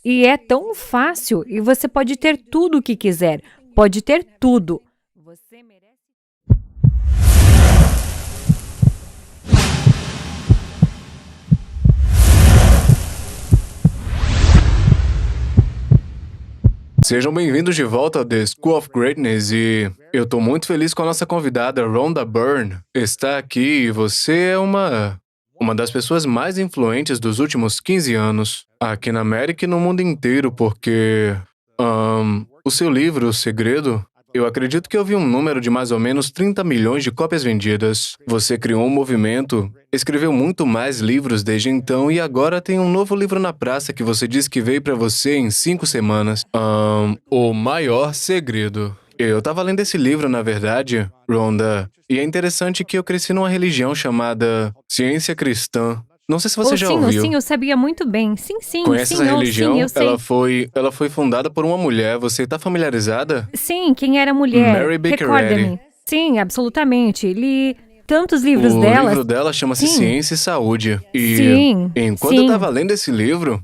E é tão fácil, e você pode ter tudo o que quiser. Pode ter tudo. Você merece. Sejam bem-vindos de volta ao The School of Greatness e eu tô muito feliz com a nossa convidada, Rhonda Byrne, está aqui e você é uma das pessoas mais influentes dos últimos 15 anos aqui na América e no mundo inteiro, porque o seu livro, O Segredo, eu acredito que eu vi um número de mais ou menos 30 milhões de cópias vendidas. Você criou um movimento, escreveu muito mais livros desde então e agora tem um novo livro na praça que você disse que veio pra você em 5 semanas. O Maior Segredo. Eu tava lendo esse livro, na verdade, Rhonda, e é interessante que eu cresci numa religião chamada Ciência Cristã. Não sei se você já ouviu. Eu sabia muito bem. Conhece essa Sim, eu religião? sei. Ela foi fundada por uma mulher. Você tá familiarizada? Sim, quem era a mulher? Mary Baker Eddy. Recorda-me. Sim, absolutamente. Li tantos livros O dela. livro dela chama-se Sim. Ciência e Saúde. E Sim, enquanto eu sim. tava lendo esse livro,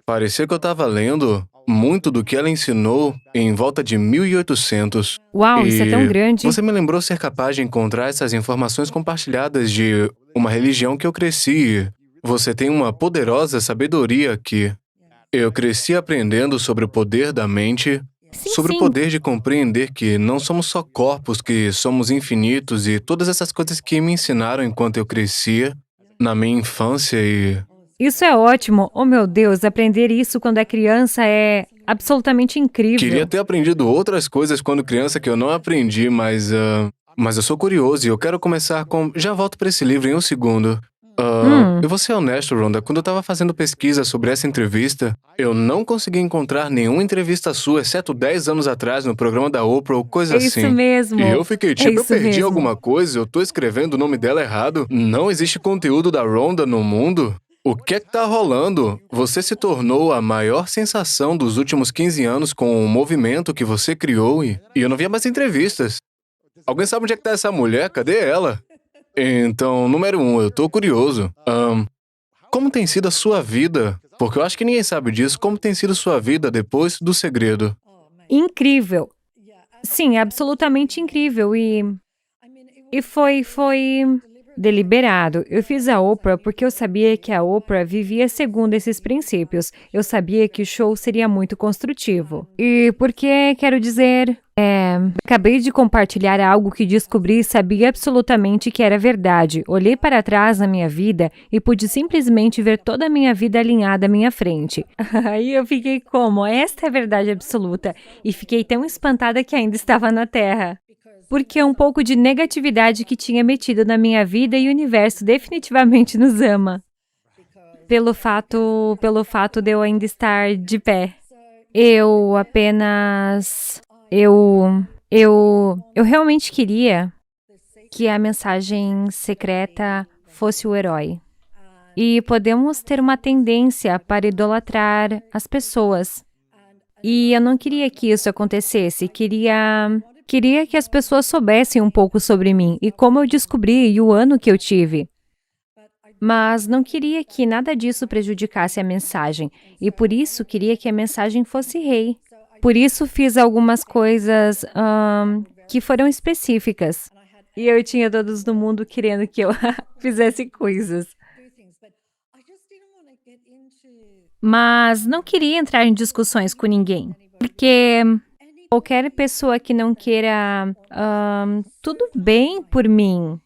parecia que eu tava lendo muito do que ela ensinou em volta de 1800. Uau, isso é tão grande. Você me lembrou ser capaz de encontrar essas informações compartilhadas de uma religião que eu cresci. Você tem uma poderosa sabedoria aqui. Eu cresci aprendendo sobre o poder da mente, sobre o poder de compreender que não somos só corpos, que somos infinitos e todas essas coisas que me ensinaram enquanto eu crescia, na minha infância e... Isso é ótimo. Oh, meu Deus, aprender isso quando é criança é absolutamente incrível. Queria ter aprendido outras coisas quando criança que eu não aprendi, mas eu sou curioso e eu quero começar com... Já volto para esse livro em um segundo. Eu vou ser honesto, Rhonda, quando eu tava fazendo pesquisa sobre essa entrevista, eu não consegui encontrar nenhuma entrevista sua, exceto 10 anos atrás, no programa da Oprah ou coisa assim. Isso mesmo. E eu fiquei tipo, eu isso perdi mesmo. alguma coisa, eu tô escrevendo o nome dela errado, não existe conteúdo da Rhonda no mundo? O que é que tá rolando? Você se tornou a maior sensação dos últimos 15 anos com o movimento que você criou e eu não via mais entrevistas. Alguém sabe onde é que tá essa mulher? Cadê ela? Então, número 1, eu tô curioso. Como tem sido a sua vida? Porque eu acho que ninguém sabe disso. Como tem sido sua vida depois do segredo? Incrível. Sim, absolutamente incrível. E foi deliberado. Eu fiz a Oprah porque eu sabia que a Oprah vivia segundo esses princípios. Eu sabia que o show seria muito construtivo. E porque, quero dizer, acabei de compartilhar algo que descobri e sabia absolutamente que era verdade. Olhei para trás na minha vida e pude simplesmente ver toda a minha vida alinhada à minha frente. Aí eu fiquei como? Esta é a verdade absoluta. E fiquei tão espantada que ainda estava na Terra. Porque um pouco de negatividade que tinha metido na minha vida e o universo definitivamente nos ama. Pelo fato de eu ainda estar de pé. Eu apenas... Eu realmente queria que a mensagem secreta fosse o herói. E podemos ter uma tendência para idolatrar as pessoas. E eu não queria que isso acontecesse, queria que as pessoas soubessem um pouco sobre mim e como eu descobri e o ano que eu tive. Mas não queria que nada disso prejudicasse a mensagem, e por isso queria que a mensagem fosse rei. Por isso fiz algumas coisas que foram específicas. E eu tinha todos no mundo querendo que eu fizesse coisas. Mas não queria entrar em discussões com ninguém, porque qualquer pessoa que não queira tudo bem por mim,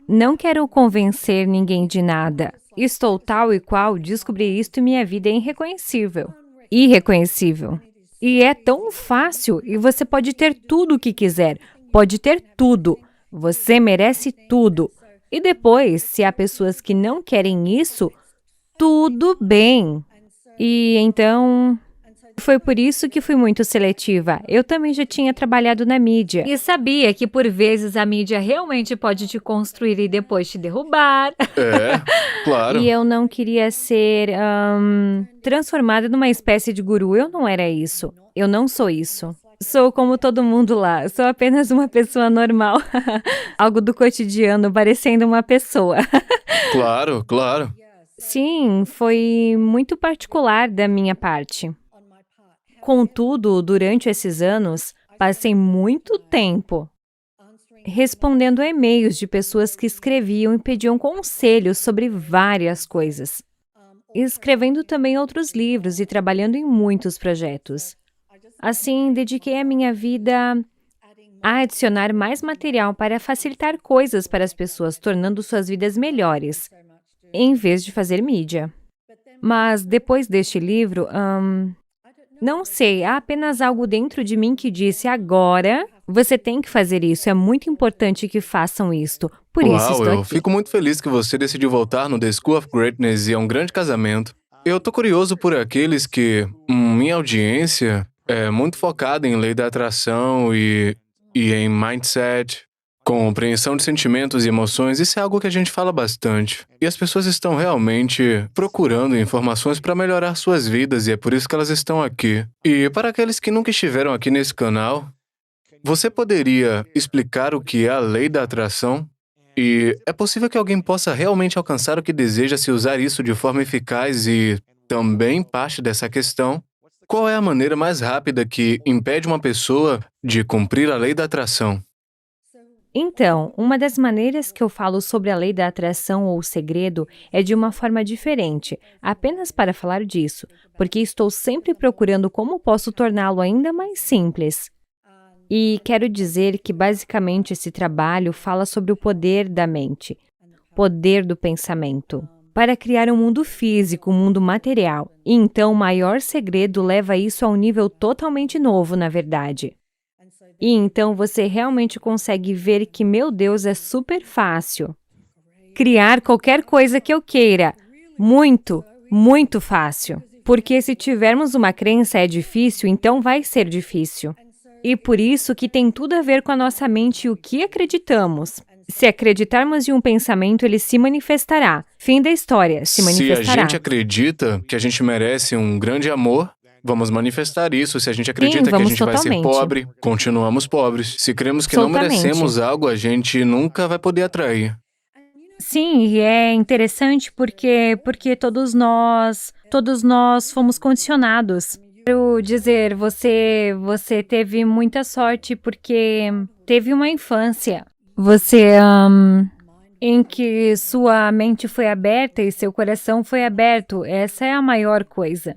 não quero convencer ninguém de nada. Estou tal e qual, descobri isto e minha vida é irreconhecível. Irreconhecível. E é tão fácil, e você pode ter tudo o que quiser. Pode ter tudo. Você merece tudo. E depois, se há pessoas que não querem isso, tudo bem. E então, foi por isso que fui muito seletiva. Eu também já tinha trabalhado na mídia. E sabia que por vezes a mídia realmente pode te construir e depois te derrubar. Claro. E eu não queria ser transformada numa espécie de guru. Eu não era isso. Eu não sou isso. Sou como todo mundo lá. Sou apenas uma pessoa normal. Algo do cotidiano, parecendo uma pessoa. Claro, claro. Sim, foi muito particular da minha parte. Contudo, durante esses anos, passei muito tempo respondendo a e-mails de pessoas que escreviam e pediam conselhos sobre várias coisas. E escrevendo também outros livros e trabalhando em muitos projetos. Assim, dediquei a minha vida a adicionar mais material para facilitar coisas para as pessoas, tornando suas vidas melhores, em vez de fazer mídia. Mas depois deste livro, não sei, há apenas algo dentro de mim que disse: agora você tem que fazer isso, é muito importante que façam isto. Por isso Uau, estou eu aqui. fico muito feliz que você decidiu voltar no The School of Greatness e é um grande casamento. Eu tô curioso por aqueles que, minha audiência é muito focada em lei da atração e em mindset, compreensão de sentimentos e emoções. Isso é algo que a gente fala bastante. E as pessoas estão realmente procurando informações para melhorar suas vidas e é por isso que elas estão aqui. E para aqueles que nunca estiveram aqui nesse canal, você poderia explicar o que é a lei da atração? E é possível que alguém possa realmente alcançar o que deseja se usar isso de forma eficaz e também parte dessa questão. Qual é a maneira mais rápida que impede uma pessoa de cumprir a lei da atração? Então, uma das maneiras que eu falo sobre a lei da atração ou o segredo é de uma forma diferente, apenas para falar disso, porque estou sempre procurando como posso torná-lo ainda mais simples. E quero dizer que basicamente esse trabalho fala sobre o poder da mente, poder do pensamento, para criar um mundo físico, um mundo material. E então o maior segredo leva isso a um nível totalmente novo, na verdade. E então você realmente consegue ver que, meu Deus, é super fácil criar qualquer coisa que eu queira. Muito, muito fácil. Porque se tivermos uma crença é difícil, então vai ser difícil. E por isso que tem tudo a ver com a nossa mente e o que acreditamos. Se acreditarmos em um pensamento, ele se manifestará. Fim da história, se Se a manifestará. gente acredita que a gente merece um grande amor, vamos manifestar isso. Se a gente Sim, acredita que a vamos gente vai ser totalmente. pobre, continuamos pobres. Se cremos que não Absolutamente. merecemos algo, a gente nunca vai poder atrair. Sim, e é interessante porque todos nós fomos condicionados. Quero dizer, você teve muita sorte porque teve uma infância. Você em que sua mente foi aberta e seu coração foi aberto. Essa é a maior coisa.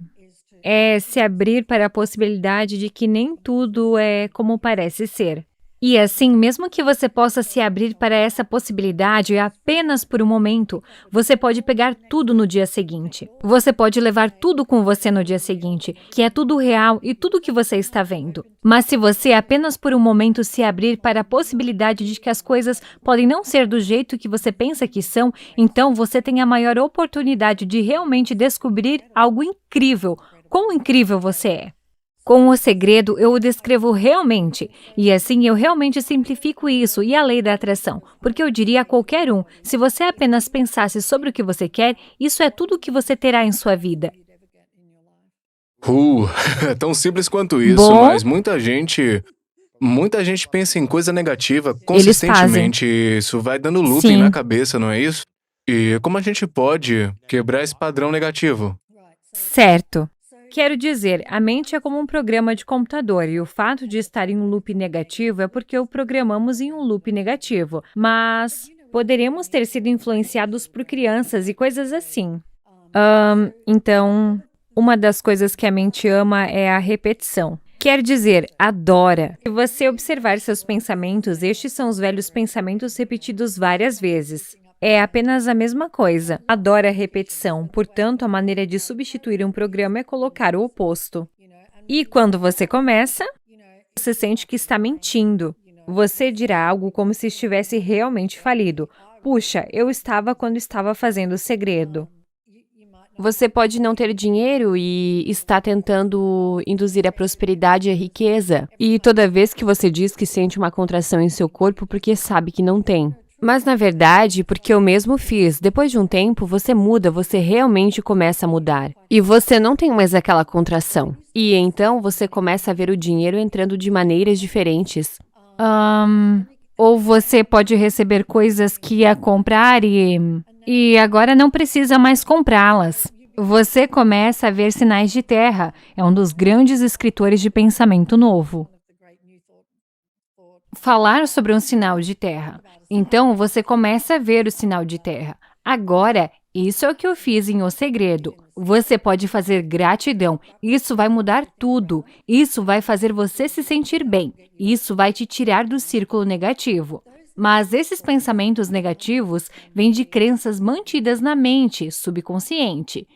É se abrir para a possibilidade de que nem tudo é como parece ser. E assim, mesmo que você possa se abrir para essa possibilidade apenas por um momento, você pode pegar tudo no dia seguinte. Você pode levar tudo com você no dia seguinte, que é tudo real e tudo que você está vendo. Mas se você apenas por um momento se abrir para a possibilidade de que as coisas podem não ser do jeito que você pensa que são, então você tem a maior oportunidade de realmente descobrir algo incrível. Quão incrível você é! Com o segredo, eu o descrevo realmente, e assim eu realmente simplifico isso e a lei da atração, porque eu diria a qualquer um, se você apenas pensasse sobre o que você quer, isso é tudo o que você terá em sua vida. É tão simples quanto isso, Bom, mas muita gente pensa em coisa negativa eles fazem. consistentemente. Isso vai dando looping na Sim, cabeça, não é isso? E como a gente pode quebrar esse padrão negativo? certo. Quero dizer, a mente é como um programa de computador e o fato de estar em um loop negativo é porque o programamos em um loop negativo, mas poderíamos ter sido influenciados por crianças e coisas assim. Então, uma das coisas que a mente ama é a repetição. Quer dizer, adora. Se você observar seus pensamentos, estes são os velhos pensamentos repetidos várias vezes. É apenas a mesma coisa. Adora a repetição. Portanto, a maneira de substituir um programa é colocar o oposto. E quando você começa, você sente que está mentindo. Você dirá algo como se estivesse realmente falido. Puxa, eu estava quando estava fazendo o segredo. Você pode não ter dinheiro e está tentando induzir a prosperidade e a riqueza. E toda vez que você diz que sente uma contração em seu corpo porque sabe que não tem. Mas na verdade, porque eu mesmo fiz, depois de um tempo você muda, você realmente começa a mudar. E você não tem mais aquela contração. E então você começa a ver o dinheiro entrando de maneiras diferentes. Ou você pode receber coisas que ia comprar E agora não precisa mais comprá-las. Você começa a ver sinais de terra. É um dos grandes escritores de pensamento novo. Falar sobre um sinal de terra. Então, você começa a ver o sinal de terra. Agora, isso é o que eu fiz em O Segredo. Você pode fazer gratidão. Isso vai mudar tudo. Isso vai fazer você se sentir bem. Isso vai te tirar do círculo negativo. Mas esses pensamentos negativos vêm de crenças mantidas na mente subconsciente.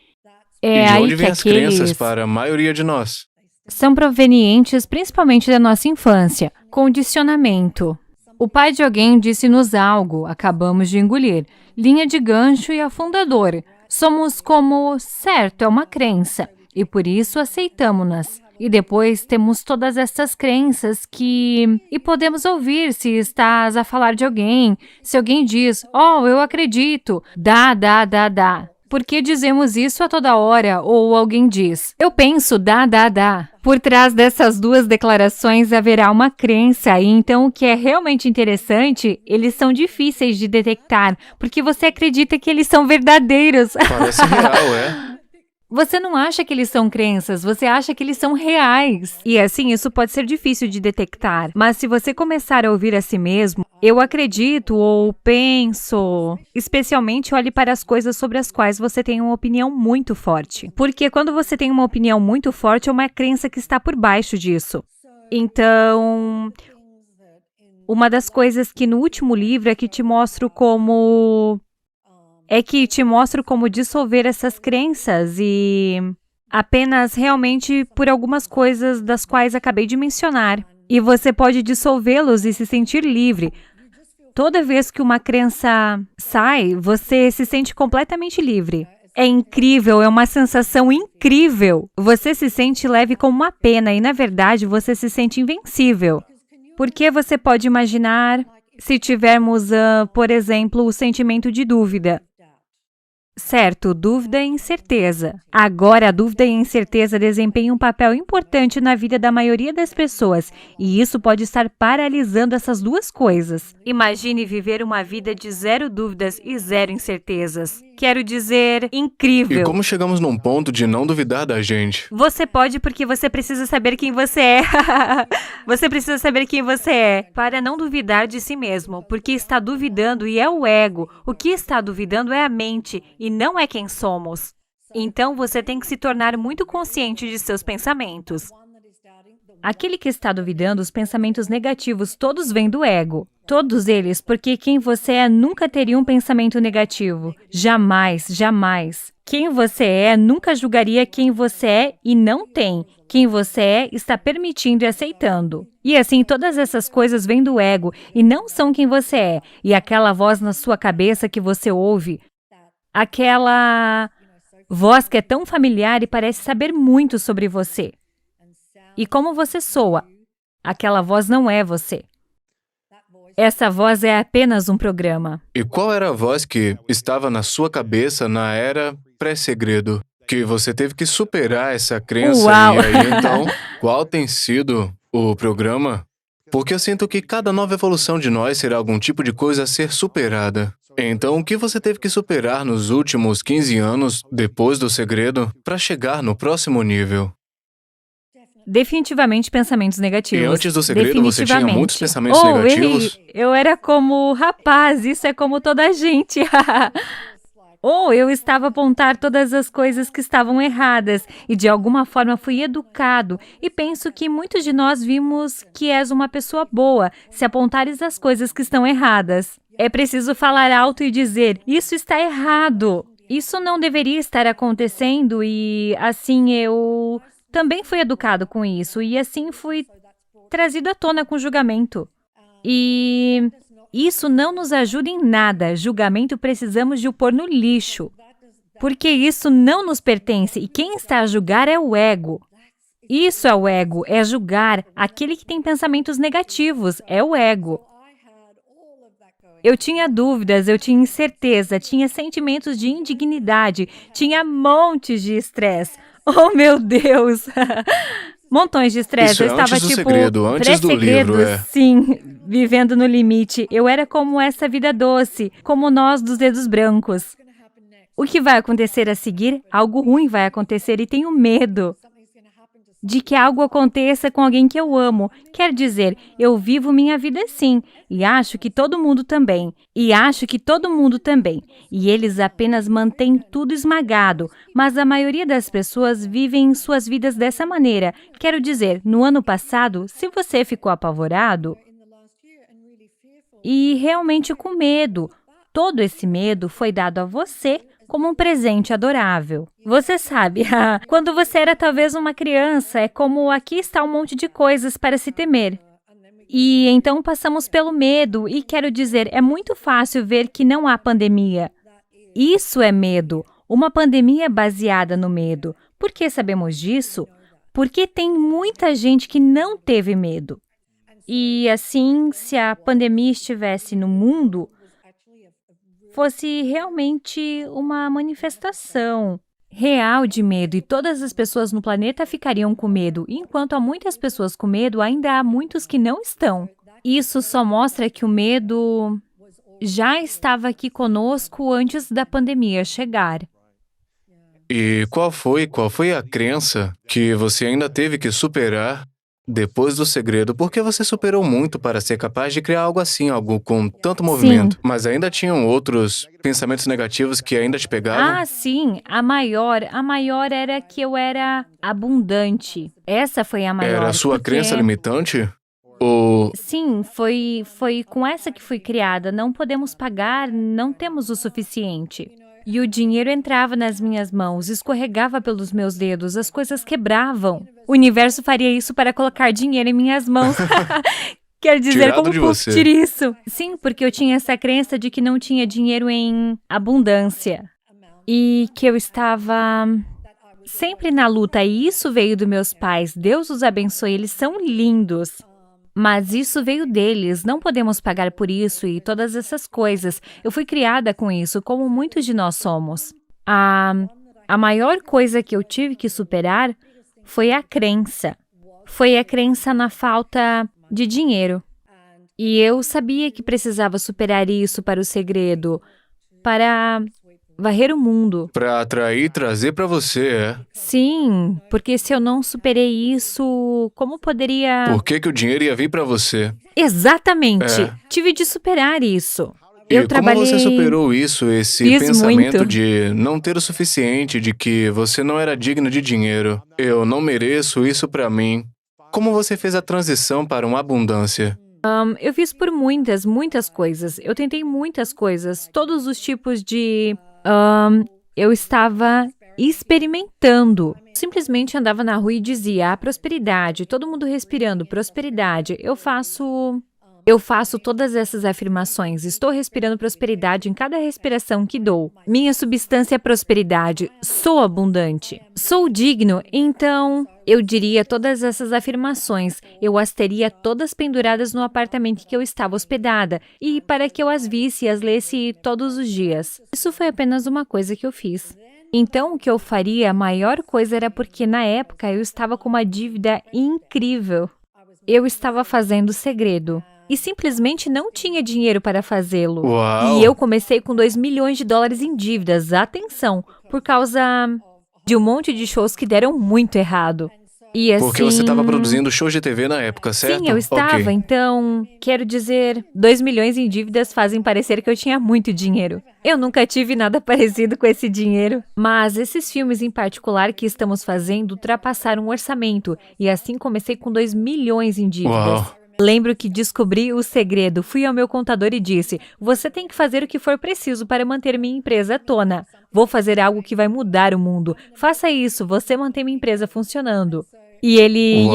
E É de aí onde que vêm as crenças aqueles para a maioria de nós? são provenientes principalmente da nossa infância. Condicionamento. O pai de alguém disse-nos algo, acabamos de engolir. Linha de gancho e afundador. Somos como, certo, é uma crença, e por isso aceitamos-nas. E depois temos todas essas crenças e podemos ouvir se estás a falar de alguém, se alguém diz, oh, eu acredito, dá. Por que dizemos isso a toda hora? Ou alguém diz, eu penso, dá. Por trás dessas duas declarações haverá uma crença, e então o que é realmente interessante, eles são difíceis de detectar, porque você acredita que eles são verdadeiros. Parece real, é? Você não acha que eles são crenças, você acha que eles são reais. E assim, isso pode ser difícil de detectar. Mas se você começar a ouvir a si mesmo, eu acredito ou penso, especialmente olhe para as coisas sobre as quais você tem uma opinião muito forte. Porque quando você tem uma opinião muito forte, é uma crença que está por baixo disso. Então, uma das coisas que no último livro é que te mostro como dissolver essas crenças e apenas realmente por algumas coisas das quais acabei de mencionar. E você pode dissolvê-los e se sentir livre. Toda vez que uma crença sai, você se sente completamente livre. É incrível, é uma sensação incrível. Você se sente leve como uma pena e, na verdade, você se sente invencível. Porque você pode imaginar se tivermos, por exemplo, o sentimento de dúvida. Certo, dúvida e incerteza. Agora, a dúvida e a incerteza desempenham um papel importante na vida da maioria das pessoas, e isso pode estar paralisando essas duas coisas. Imagine viver uma vida de 0 dúvidas e 0 incertezas. Quero dizer, E incrível. como chegamos num ponto de não duvidar da gente? Você pode porque você precisa saber quem você é. Você precisa saber quem você é para não duvidar de si mesmo, porque está duvidando e é o ego. O que está duvidando é a mente e não é quem somos. Então você tem que se tornar muito consciente de seus pensamentos. Aquele que está duvidando, os pensamentos negativos, todos vêm do ego. Todos eles, porque quem você é nunca teria um pensamento negativo. Jamais, jamais. Quem você é nunca julgaria quem você é e não tem. Quem você é está permitindo e aceitando. E assim, todas essas coisas vêm do ego e não são quem você é. E aquela voz na sua cabeça que você ouve, aquela voz que é tão familiar e parece saber muito sobre você. E como você soa, aquela voz não é você. Essa voz é apenas um programa. E qual era a voz que estava na sua cabeça na era pré-segredo? Que você teve que superar essa crença Uau! e aí então, qual tem sido o programa? Porque eu sinto que cada nova evolução de nós será algum tipo de coisa a ser superada. Então, o que você teve que superar nos últimos 15 anos, depois do segredo, para chegar no próximo nível? Definitivamente pensamentos negativos. E antes do segredo, você tinha muitos pensamentos negativos? Eu era como, rapaz, isso é como toda a gente. Ou eu estava a apontar todas as coisas que estavam erradas e de alguma forma fui educado e penso que muitos de nós vimos que és uma pessoa boa se apontares as coisas que estão erradas. É preciso falar alto e dizer, isso está errado. Isso não deveria estar acontecendo e assim eu também fui educado com isso e assim fui trazido à tona com julgamento. E isso não nos ajuda em nada. Julgamento precisamos de o pôr no lixo. Porque isso não nos pertence e quem está a julgar é o ego. Isso é o ego, é julgar. Aquele que tem pensamentos negativos é o ego. Eu tinha dúvidas, eu tinha incerteza, tinha sentimentos de indignidade, tinha montes de estresse. Oh, meu Deus! Montões de estresse. Isso é Eu estava antes do tipo segredo, antes do pré-segredo, livro, é. sim, vivendo no limite. Eu era como essa vida doce, como nós dos dedos brancos. O que vai acontecer a seguir? Algo ruim vai acontecer e tenho medo de que algo aconteça com alguém que eu amo. Quer dizer, eu vivo minha vida assim, e acho que todo mundo também. E eles apenas mantêm tudo esmagado, mas a maioria das pessoas vivem suas vidas dessa maneira. Quero dizer, no ano passado, se você ficou apavorado e realmente com medo, todo esse medo foi dado a você como um presente adorável. Você sabe, quando você era talvez uma criança, é como aqui está um monte de coisas para se temer. E então passamos pelo medo, e quero dizer, é muito fácil ver que não há pandemia. Isso é medo, uma pandemia baseada no medo. Por que sabemos disso? Porque tem muita gente que não teve medo. E assim, se a pandemia estivesse no mundo, fosse realmente uma manifestação real de medo e todas as pessoas no planeta ficariam com medo. E enquanto há muitas pessoas com medo, ainda há muitos que não estão. Isso só mostra que o medo já estava aqui conosco antes da pandemia chegar. E qual foi a crença que você ainda teve que superar depois do segredo? Porque você superou muito para ser capaz de criar algo assim, algo com tanto movimento. Mas ainda tinham outros pensamentos negativos que ainda te pegavam? Sim, a maior era que eu era abundante. Essa foi a maior. Era a sua porque... crença limitante? Ou Sim, foi com essa que fui criada. Não podemos pagar, não temos o suficiente. E o dinheiro entrava nas minhas mãos, escorregava pelos meus dedos, as coisas quebravam. O universo faria isso para colocar dinheiro em minhas mãos. Quer dizer, tirado como de você? curtir isso? Sim, porque eu tinha essa crença de que não tinha dinheiro em abundância. E que eu estava sempre na luta. E isso veio dos meus pais. Deus os abençoe, eles são lindos. Mas isso veio deles, não podemos pagar por isso e todas essas coisas. Eu fui criada com isso, como muitos de nós somos. A maior coisa que eu tive que superar foi a crença. Foi a crença na falta de dinheiro. E eu sabia que precisava superar isso para o segredo, para varrer o mundo. Para atrair e trazer para você, é? Sim, porque se eu não superei isso, como poderia... Por que o dinheiro ia vir para você? Exatamente. É. Tive de superar isso. E Eu como trabalhei... você superou isso, esse Fiz pensamento muito. de não ter o suficiente, de que você não era digno de dinheiro? Eu não mereço isso para mim. Como você fez a transição para uma abundância? Eu fiz por muitas coisas. Eu tentei muitas coisas, todos os tipos de... eu estava experimentando. Simplesmente andava na rua e dizia, prosperidade, todo mundo respirando, prosperidade. Eu faço todas essas afirmações. Estou respirando prosperidade em cada respiração que dou. Minha substância é prosperidade. Sou abundante. Sou digno. Então, eu diria todas essas afirmações. Eu as teria todas penduradas no apartamento que eu estava hospedada e para que eu as visse e as lesse todos os dias. Isso foi apenas uma coisa que eu fiz. Então, o que eu faria, a maior coisa era porque, na época, eu estava com uma dívida incrível. Eu estava fazendo segredo. E simplesmente não tinha dinheiro para fazê-lo. Uau! E eu comecei com 2 milhões de dólares em dívidas, atenção, por causa de um monte de shows que deram muito errado. E assim... Porque você estava produzindo shows de TV na época, certo? Sim, eu estava. Ok. Então, quero dizer, 2 milhões em dívidas fazem parecer que eu tinha muito dinheiro. Eu nunca tive nada parecido com esse dinheiro. Mas esses filmes em particular que estamos fazendo ultrapassaram o orçamento. E assim comecei com 2 milhões em dívidas. Uau! Lembro que descobri o segredo. Fui ao meu contador e disse, você tem que fazer o que for preciso para manter minha empresa à tona. Vou fazer algo que vai mudar o mundo. Faça isso, você mantém minha empresa funcionando. E ele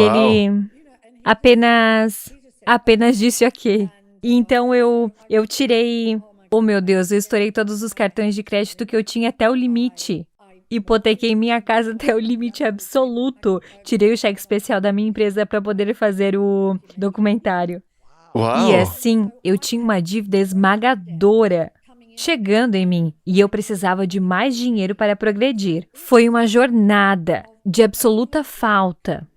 apenas disse ok. E então eu tirei... Oh meu Deus, eu estourei todos os cartões de crédito que eu tinha até o limite. Hipotequei minha casa até o limite absoluto. Tirei o cheque especial da minha empresa para poder fazer o documentário. Uau! E assim, eu tinha uma dívida esmagadora chegando em mim e eu precisava de mais dinheiro para progredir. Foi uma jornada de absoluta falta.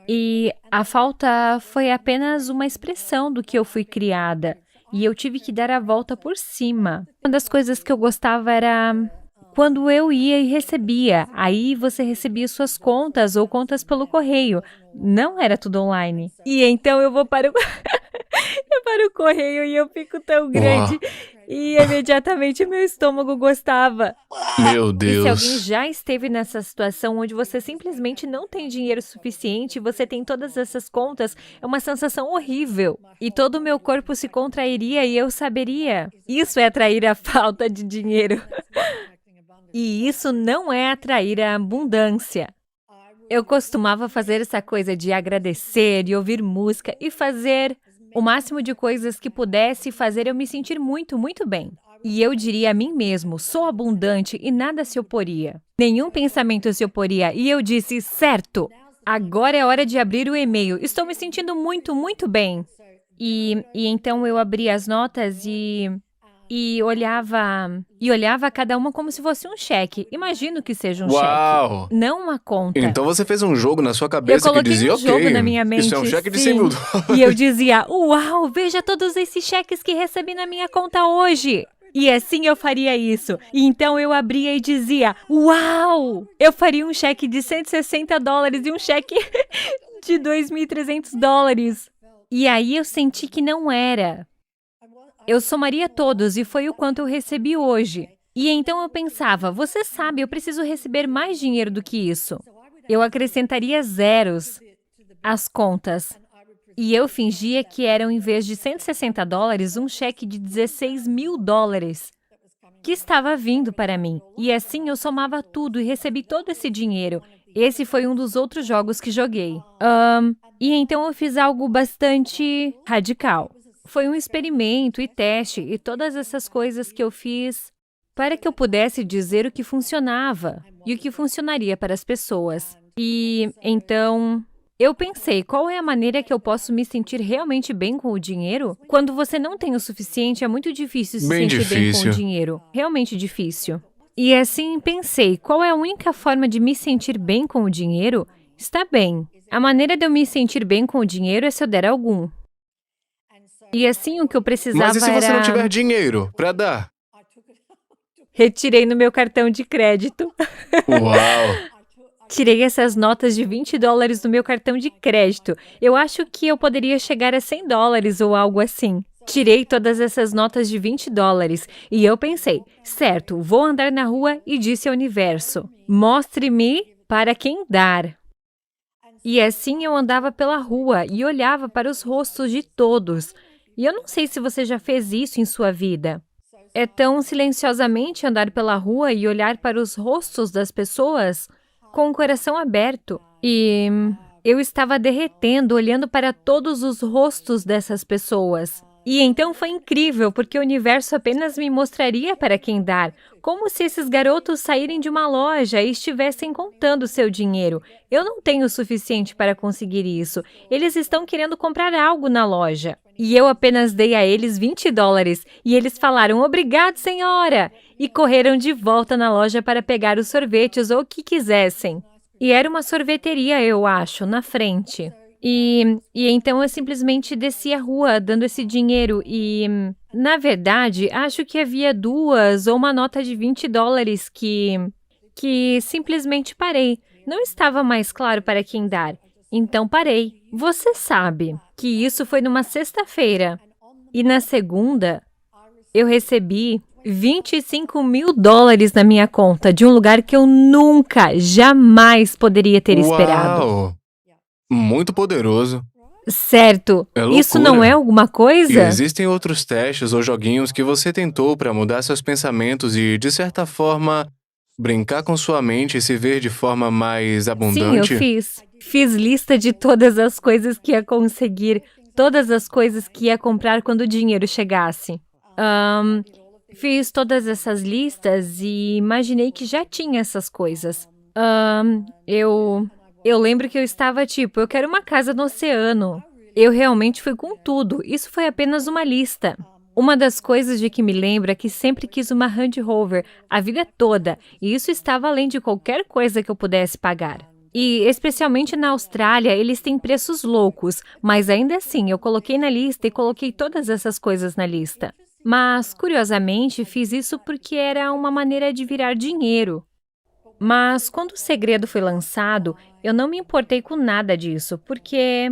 E a falta foi apenas uma expressão do que eu fui criada. E eu tive que dar a volta por cima. Uma das coisas que eu gostava era quando eu ia e recebia. Aí você recebia suas contas ou contas pelo correio. Não era tudo online. E então eu vou para o, eu para o correio e eu fico tão grande. Uau. E imediatamente meu estômago gostava. Meu E se alguém Deus. já esteve nessa situação onde você simplesmente não tem dinheiro suficiente, você tem todas essas contas, é uma sensação horrível. E todo o meu corpo se contrairia e eu saberia. Isso é atrair a falta de dinheiro. E isso não é atrair a abundância. Eu costumava fazer essa coisa de agradecer e ouvir música e fazer o máximo de coisas que pudesse fazer eu me sentir muito, muito bem. E eu diria a mim mesmo, sou abundante e nada se oporia. Nenhum pensamento se oporia. E eu disse, certo, agora é hora de abrir o e-mail. Estou me sentindo muito, muito bem. E então eu abri as notas e olhava cada uma como se fosse um cheque. Imagino que seja um Uau. cheque, não uma conta. Então você fez um jogo na sua Eu cabeça que coloquei dizia, um jogo ok, na minha mente. isso é um cheque de 100 sim. mil dólares. E eu dizia, uau, veja todos esses cheques que recebi na minha conta hoje. E assim eu faria isso. E então eu abria e dizia, uau, eu faria um cheque de $160 e um cheque de $2.300. E aí eu senti que não era. Eu somaria todos e foi o quanto eu recebi hoje. E então eu pensava, você sabe, eu preciso receber mais dinheiro do que isso. Eu acrescentaria zeros às contas. E eu fingia que eram, em vez de $160, um cheque de $16 mil que estava vindo para mim. E assim eu somava tudo e recebi todo esse dinheiro. Esse foi um dos outros jogos que joguei. E então eu fiz algo bastante radical. Foi um experimento e teste e todas essas coisas que eu fiz para que eu pudesse dizer o que funcionava e o que funcionaria para as pessoas. E então eu pensei, qual é a maneira que eu posso me sentir realmente bem com o dinheiro? Quando você não tem o suficiente, é muito difícil se Bem sentir bem com o difícil. dinheiro. Realmente difícil. E assim pensei, qual é a única forma de me sentir bem com o dinheiro? Está bem. A maneira de eu me sentir bem com o dinheiro é se eu der algum. E assim o que eu precisava Mas e se você não era... tiver dinheiro pra dar? Retirei no meu cartão de crédito. Uau. Tirei essas notas de $20 do meu cartão de crédito. Eu acho que eu poderia chegar a $100 ou algo assim. Tirei todas essas notas de $20 e eu pensei, certo, vou andar na rua e disse ao universo, mostre-me para quem dar. E assim eu andava pela rua e olhava para os rostos de todos. E eu não sei se você já fez isso em sua vida. É tão silenciosamente andar pela rua e olhar para os rostos das pessoas com o coração aberto. E eu estava derretendo, olhando para todos os rostos dessas pessoas. E então foi incrível, porque o universo apenas me mostraria para quem dar, como se esses garotos saírem de uma loja e estivessem contando seu dinheiro. Eu não tenho o suficiente para conseguir isso. Eles estão querendo comprar algo na loja. E eu apenas dei a eles $20. E eles falaram, obrigado, senhora! E correram de volta na loja para pegar os sorvetes ou o que quisessem. E era uma sorveteria, eu acho, na frente. E então eu simplesmente desci a rua dando esse dinheiro e, na verdade, acho que havia 2 ou uma nota de $20 que simplesmente parei. Não estava mais claro para quem dar. Então parei. Você sabe que isso foi numa sexta-feira. E na segunda, eu recebi $25 mil na minha conta de um lugar que eu nunca, jamais poderia ter esperado. Uau. Muito poderoso. Certo. É loucura. Isso não é alguma E coisa? existem outros testes ou joguinhos que você tentou pra mudar seus pensamentos e, de certa forma, brincar com sua mente e se ver de forma mais Sim, eu abundante? fiz. Fiz lista de todas as coisas que ia conseguir, todas as coisas que ia comprar quando o dinheiro chegasse. Fiz todas essas listas e imaginei que já tinha essas coisas. Eu lembro que eu estava tipo, eu quero uma casa no oceano. Eu realmente fui com tudo. Isso foi apenas uma lista. Uma das coisas de que me lembro é que sempre quis uma Land Rover a vida toda, e isso estava além de qualquer coisa que eu pudesse pagar. E especialmente na Austrália, eles têm preços loucos, mas ainda assim, eu coloquei na lista e coloquei todas essas coisas na lista. Mas, curiosamente, fiz isso porque era uma maneira de virar dinheiro. Mas quando o segredo foi lançado, eu não me importei com nada disso, porque...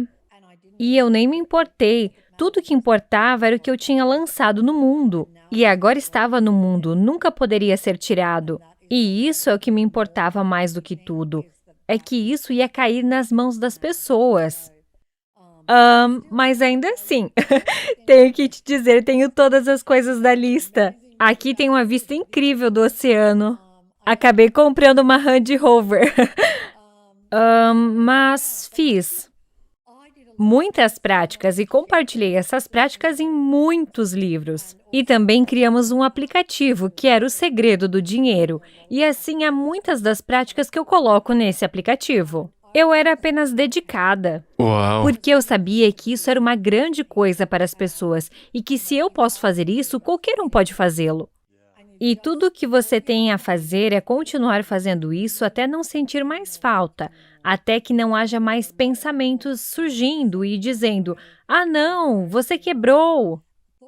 E eu nem me importei. Tudo que importava era o que eu tinha lançado no mundo. E agora estava no mundo, nunca poderia ser tirado. E isso é o que me importava mais do que tudo. É que isso ia cair nas mãos das pessoas. Mas ainda assim, tenho que te dizer, tenho todas as coisas da lista. Aqui tem uma vista incrível do oceano. Acabei comprando uma Land Rover. Mas fiz muitas práticas e compartilhei essas práticas em muitos livros. E também criamos um aplicativo, que era o segredo do dinheiro. E assim há muitas das práticas que eu coloco nesse aplicativo. Eu era apenas dedicada, Uau! porque eu sabia que isso era uma grande coisa para as pessoas e que se eu posso fazer isso, qualquer um pode fazê-lo. E tudo o que você tem a fazer é continuar fazendo isso até não sentir mais falta, até que não haja mais pensamentos surgindo e dizendo: "Ah, não, você quebrou!"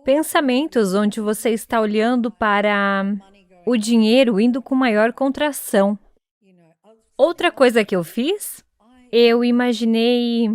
Pensamentos onde você está olhando para o dinheiro indo com maior contração. Outra coisa que eu fiz, eu imaginei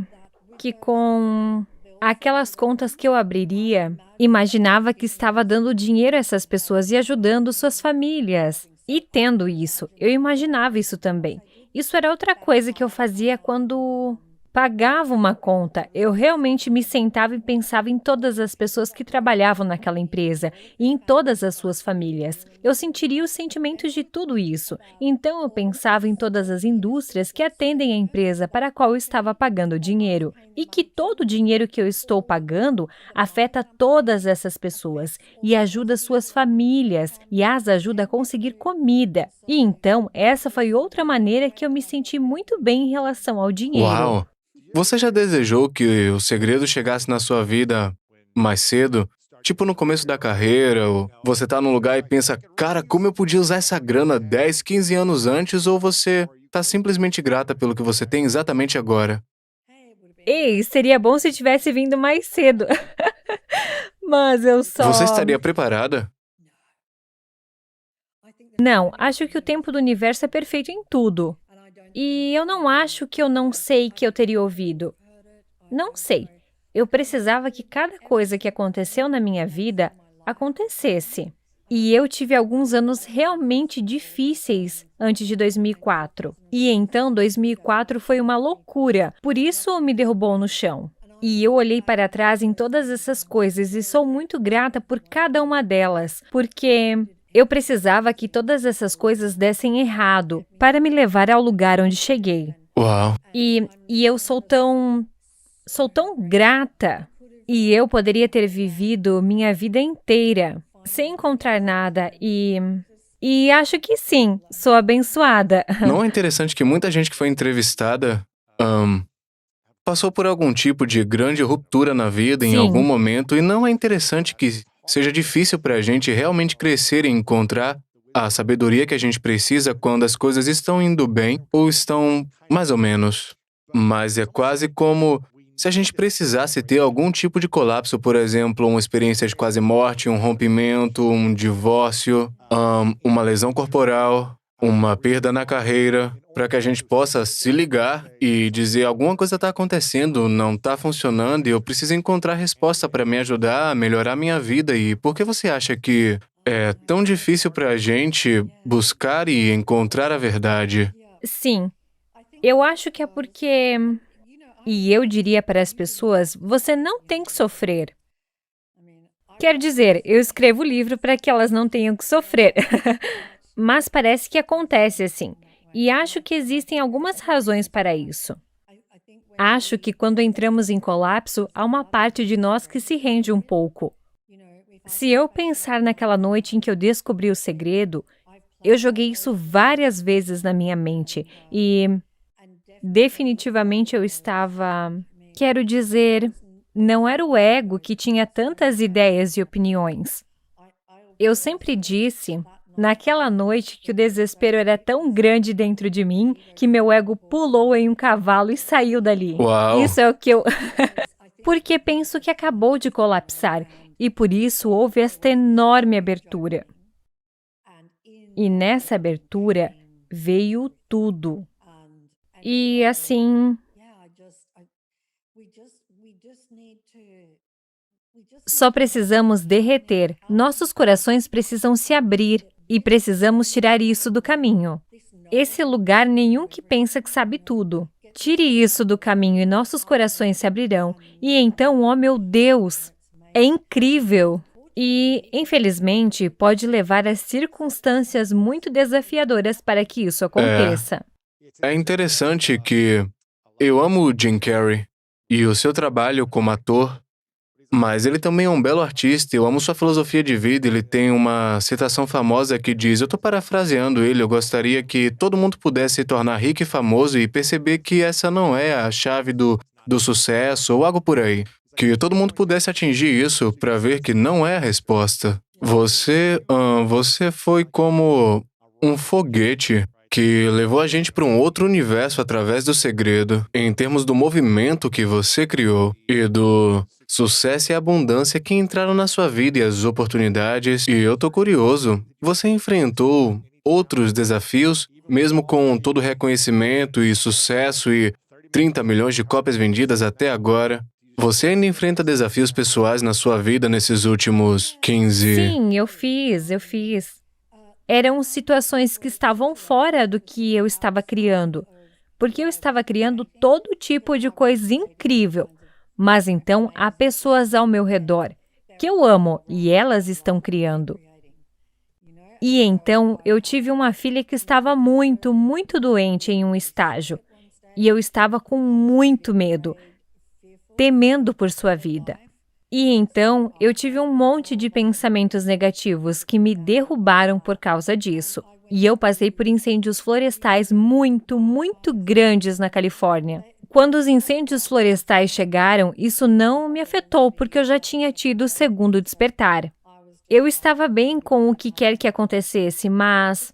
que com aquelas contas que eu abriria, imaginava que estava dando dinheiro a essas pessoas e ajudando suas famílias. E tendo isso, eu imaginava isso também. Isso era outra coisa que eu fazia quando pagava uma conta. Eu realmente me sentava e pensava em todas as pessoas que trabalhavam naquela empresa e em todas as suas famílias. Eu sentiria os sentimentos de tudo isso. Então eu pensava em todas as indústrias que atendem a empresa para a qual eu estava pagando dinheiro e que todo o dinheiro que eu estou pagando afeta todas essas pessoas e ajuda suas famílias e as ajuda a conseguir comida. E então, essa foi outra maneira que eu me senti muito bem em relação ao dinheiro. Uau! Você já desejou que o segredo chegasse na sua vida mais cedo? Tipo no começo da carreira, ou você tá num lugar e pensa, cara, como eu podia usar essa grana 10, 15 anos antes, ou você tá simplesmente grata pelo que você tem exatamente agora? Ei, seria bom se tivesse vindo mais cedo. Mas eu só... Você estaria preparada? Não, acho que o tempo do universo é perfeito em tudo. E eu não acho que eu não sei que eu teria ouvido. Não sei. Eu precisava que cada coisa que aconteceu na minha vida acontecesse. E eu tive alguns anos realmente difíceis antes de 2004. E então 2004 foi uma loucura, por isso me derrubou no chão. E eu olhei para trás em todas essas coisas e sou muito grata por cada uma delas, porque eu precisava que todas essas coisas dessem errado para me levar ao lugar onde cheguei. Uau! E eu sou tão grata. E eu poderia ter vivido minha vida inteira sem encontrar nada e acho que sim, sou abençoada. Não é interessante que muita gente que foi entrevistada passou por algum tipo de grande ruptura na vida em algum Sim, momento, e não é interessante que seja difícil para a gente realmente crescer e encontrar a sabedoria que a gente precisa quando as coisas estão indo bem ou estão mais ou menos. Mas é quase como se a gente precisasse ter algum tipo de colapso, por exemplo, uma experiência de quase morte, um rompimento, um divórcio, uma lesão corporal, uma perda na carreira, para que a gente possa se ligar e dizer alguma coisa está acontecendo, não está funcionando e eu preciso encontrar resposta para me ajudar a melhorar minha vida. E por que você acha que é tão difícil para a gente buscar e encontrar a verdade? sim. Eu acho que é porque... E eu diria para as pessoas, você não tem que sofrer. Quer dizer, eu escrevo o livro para que elas não tenham que sofrer. Mas parece que acontece assim. E acho que existem algumas razões para isso. Acho que quando entramos em colapso, há uma parte de nós que se rende um pouco. Se eu pensar naquela noite em que eu descobri o segredo, eu joguei isso várias vezes na minha mente e definitivamente eu estava... Quero dizer, não era o ego que tinha tantas ideias e opiniões. Eu sempre disse Naquela noite que o desespero era tão grande dentro de mim que meu ego pulou em um cavalo e saiu dali. Uau! Isso é o que eu... Porque penso que acabou de colapsar e por isso houve esta enorme abertura. E nessa abertura veio tudo. E assim, só precisamos derreter. Nossos corações precisam se abrir e precisamos tirar isso do caminho. Esse lugar nenhum que pensa que sabe tudo. Tire isso do caminho e nossos corações se abrirão. E então, oh meu Deus, é incrível! E, infelizmente, pode levar a circunstâncias muito desafiadoras para que isso aconteça. É interessante que eu amo o Jim Carrey e o seu trabalho como ator, mas ele também é um belo artista. Eu amo sua filosofia de vida. Ele tem uma citação famosa que diz, eu estou parafraseando ele, eu gostaria que todo mundo pudesse se tornar rico e famoso e perceber que essa não é a chave do sucesso ou algo por aí. Que todo mundo pudesse atingir isso para ver que não é a resposta. Você foi como um foguete que levou a gente para um outro universo através do segredo, em termos do movimento que você criou e do sucesso e abundância que entraram na sua vida e as oportunidades. E eu tô curioso, você enfrentou outros desafios, mesmo com todo o reconhecimento e sucesso e 30 milhões de cópias vendidas até agora? Você ainda enfrenta desafios pessoais na sua vida nesses últimos 15... Sim, eu fiz. Eram situações que estavam fora do que eu estava criando, porque eu estava criando todo tipo de coisa incrível. Mas então há pessoas ao meu redor que eu amo e elas estão criando. E então eu tive uma filha que estava muito, muito doente em um estágio. E eu estava com muito medo, temendo por sua vida. E então eu tive um monte de pensamentos negativos que me derrubaram por causa disso. E eu passei por incêndios florestais muito, muito grandes na Califórnia. Quando os incêndios florestais chegaram, isso não me afetou porque eu já tinha tido o segundo despertar. Eu estava bem com o que quer que acontecesse, mas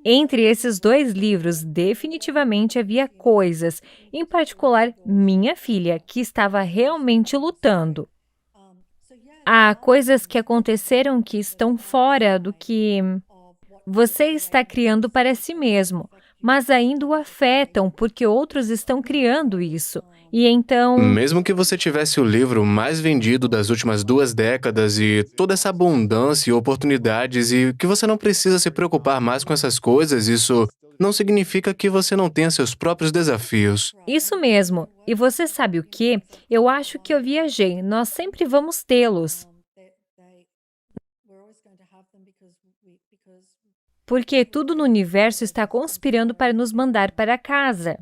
entre esses dois livros, definitivamente havia coisas, em particular minha filha, que estava realmente lutando. Há coisas que aconteceram que estão fora do que você está criando para si mesmo, mas ainda o afetam porque outros estão criando isso. E então, Mesmo que você tivesse o livro mais vendido das últimas 2 décadas e toda essa abundância e oportunidades e que você não precisa se preocupar mais com essas coisas, isso não significa que você não tenha seus próprios desafios. isso mesmo. E você sabe o quê? Eu acho que eu viajei. Nós sempre vamos tê-los. Porque tudo no universo está conspirando para nos mandar para casa.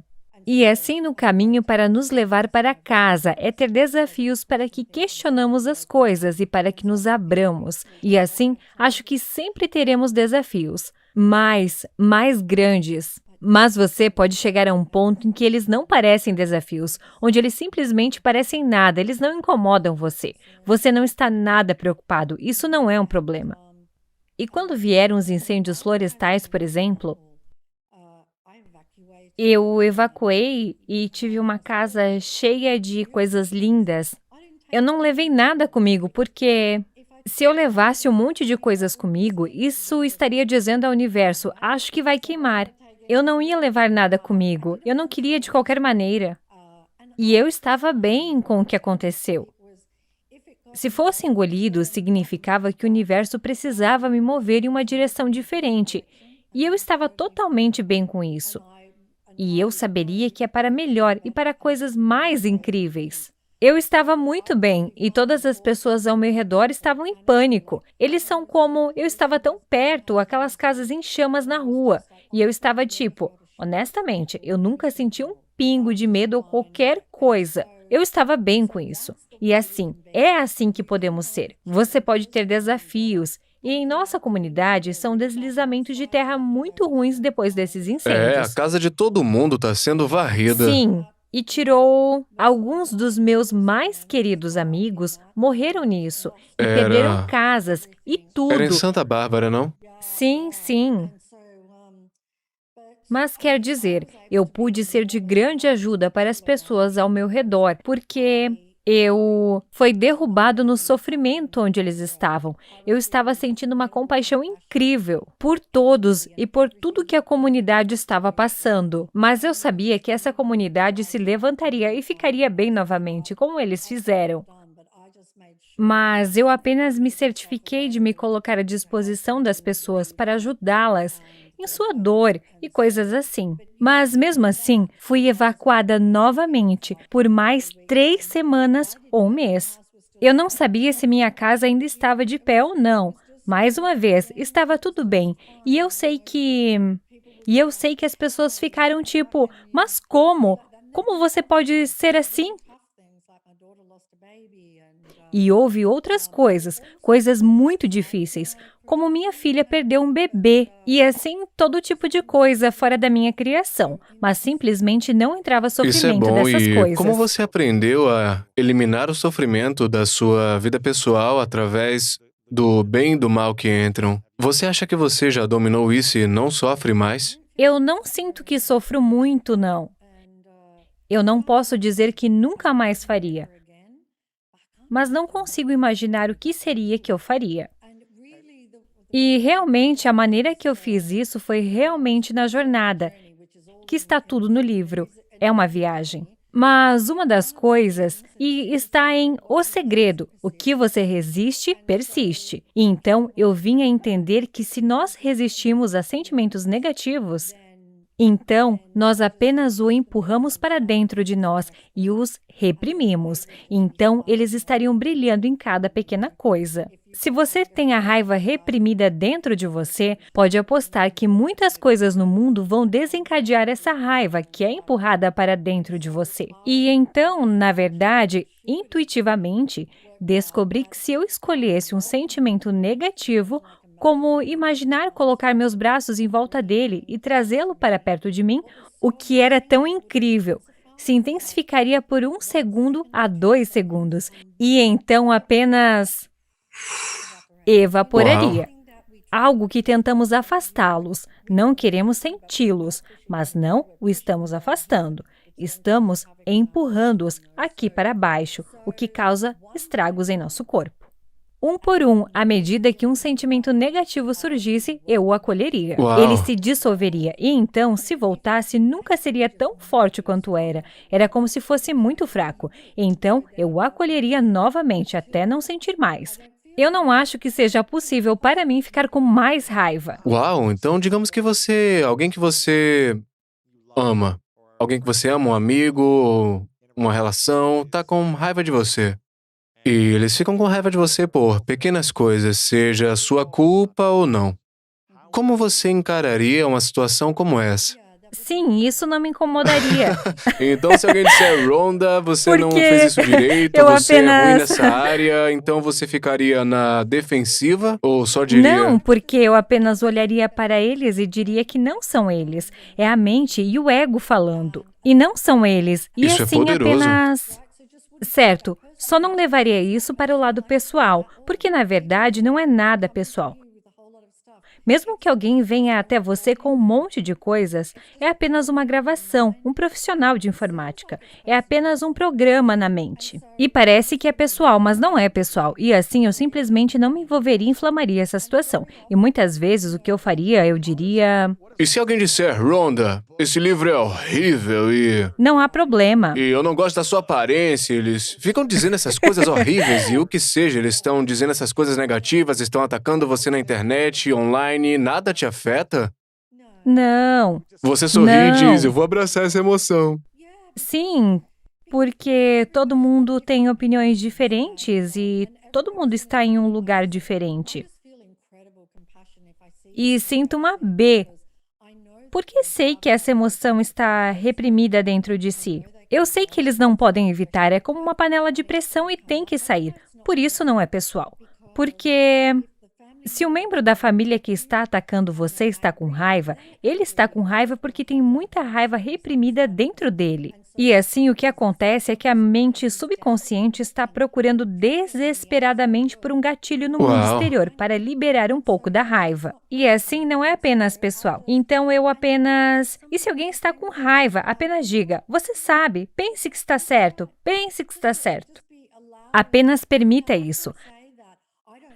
E assim no caminho para nos levar para casa é ter desafios para que questionamos as coisas e para que nos abramos. E assim, acho que sempre teremos desafios, mais grandes. Mas você pode chegar a um ponto em que eles não parecem desafios, onde eles simplesmente parecem nada, eles não incomodam você. Você não está nada preocupado, isso não é um problema. E quando vieram os incêndios florestais, por exemplo, eu evacuei e tive uma casa cheia de coisas lindas. Eu não levei nada comigo, porque se eu levasse um monte de coisas comigo, isso estaria dizendo ao universo, acho que vai queimar. Eu não ia levar nada comigo, eu não queria de qualquer maneira. E eu estava bem com o que aconteceu. Se fosse engolido, significava que o universo precisava me mover em uma direção diferente. E eu estava totalmente bem com isso. E eu saberia que é para melhor e para coisas mais incríveis. Eu estava muito bem e todas as pessoas ao meu redor estavam em pânico. Eles são como, eu estava tão perto, aquelas casas em chamas na rua. E eu estava tipo, honestamente, eu nunca senti um pingo de medo ou qualquer coisa. Eu estava bem com isso. E assim, é assim que podemos ser. Você pode ter desafios. E em nossa comunidade, são deslizamentos de terra muito ruins depois desses A incêndios. casa de todo mundo está sendo varrida. Sim, e tirou... Alguns dos meus mais queridos amigos morreram nisso. E perderam casas e Era em tudo. Santa Bárbara, não? Sim, sim. Mas quer dizer, eu pude ser de grande ajuda para as pessoas ao meu redor, porque eu fui derrubado no sofrimento onde eles estavam. Eu estava sentindo uma compaixão incrível por todos e por tudo que a comunidade estava passando. Mas eu sabia que essa comunidade se levantaria e ficaria bem novamente, como eles fizeram. Mas eu apenas me certifiquei de me colocar à disposição das pessoas para ajudá-las em sua dor e coisas assim. Mas mesmo assim, fui evacuada novamente por mais 3 semanas ou um mês. Eu não sabia se minha casa ainda estava de pé ou não. Mais uma vez, estava tudo bem. E eu sei que as pessoas ficaram tipo, mas como? Como você pode ser assim? E houve outras coisas, coisas muito difíceis, como minha filha perdeu um bebê, e assim todo tipo de coisa fora da minha criação, mas simplesmente não entrava Isso é sofrimento bom. dessas E como coisas. você aprendeu a eliminar o sofrimento da sua vida pessoal através do bem e do mal que entram? Você acha que você já dominou isso e não sofre mais? Eu não sinto que sofro muito, não. Eu não posso dizer que nunca mais faria, mas não consigo imaginar o que seria que eu faria. E realmente a maneira que eu fiz isso foi realmente na jornada, que está tudo no livro. É uma viagem. Mas uma das coisas, e está em O Segredo, o que você resiste, persiste. E então eu vim a entender que se nós resistimos a sentimentos negativos, então nós apenas o empurramos para dentro de nós e os reprimimos. Então eles estariam brilhando em cada pequena coisa. Se você tem a raiva reprimida dentro de você, pode apostar que muitas coisas no mundo vão desencadear essa raiva que é empurrada para dentro de você. E então, na verdade, intuitivamente, descobri que se eu escolhesse um sentimento negativo, como imaginar colocar meus braços em volta dele e trazê-lo para perto de mim, o que era tão incrível, se intensificaria por 1 segundo a 2 segundos, e então apenas Uau! evaporaria. Algo que tentamos afastá-los, não queremos senti-los, mas não o estamos afastando. Estamos empurrando-os aqui para baixo, o que causa estragos em nosso corpo. Um por um, à medida que um sentimento negativo surgisse, eu o acolheria. Ele Uau! se dissolveria e então, se voltasse, nunca seria tão forte quanto era. Era como se fosse muito fraco. Então, eu o acolheria novamente até não sentir mais. Eu não acho que seja possível para mim ficar com mais raiva. Uau! Então, digamos que alguém que você ama, alguém que você ama, um amigo, ou uma relação, tá com raiva de você. E eles ficam com raiva de você por pequenas coisas, seja sua culpa ou não. Como você encararia uma situação como essa? Sim, isso não me incomodaria, Então, se alguém disser, Rhonda, você não fez porque isso direito, eu você é ruim apenas. nessa área, então você ficaria na defensiva ou só Não, diria, porque eu apenas olharia para eles e diria que não são eles. É a mente e o ego falando. E não são eles. E isso é assim poderoso? apenas. Certo, só não levaria isso para o lado pessoal, porque na verdade não é nada pessoal. Mesmo que alguém venha até você com um monte de coisas, é apenas uma gravação, um profissional de informática. É apenas um programa na mente. E parece que é pessoal, mas não é pessoal. E assim eu simplesmente não me envolveria e inflamaria essa situação. E muitas vezes o que eu faria, eu diria: E se alguém disser, Rhonda, esse livro é horrível não há problema. e eu não gosto da sua aparência, eles ficam dizendo essas coisas horríveis e o que seja, eles estão dizendo essas coisas negativas, estão atacando você na internet, online, nada te afeta? Não, Você sorri e diz, eu não. vou abraçar essa emoção. Sim, porque todo mundo tem opiniões diferentes e todo mundo está em um lugar diferente. E sinto uma B, porque sei que essa emoção está reprimida dentro de si. Eu sei que eles não podem evitar, é como uma panela de pressão e tem que sair. Por isso não é pessoal. Porque se o membro da família que está atacando você está com raiva, ele está com raiva porque tem muita raiva reprimida dentro dele. E assim, o que acontece é que a mente subconsciente está procurando desesperadamente por um gatilho no mundo Uau! exterior para liberar um pouco da raiva. E assim não é apenas pessoal. Então eu apenas... E se alguém está com raiva, apenas diga, você sabe, pense que está certo, pense que está certo. Apenas permita isso.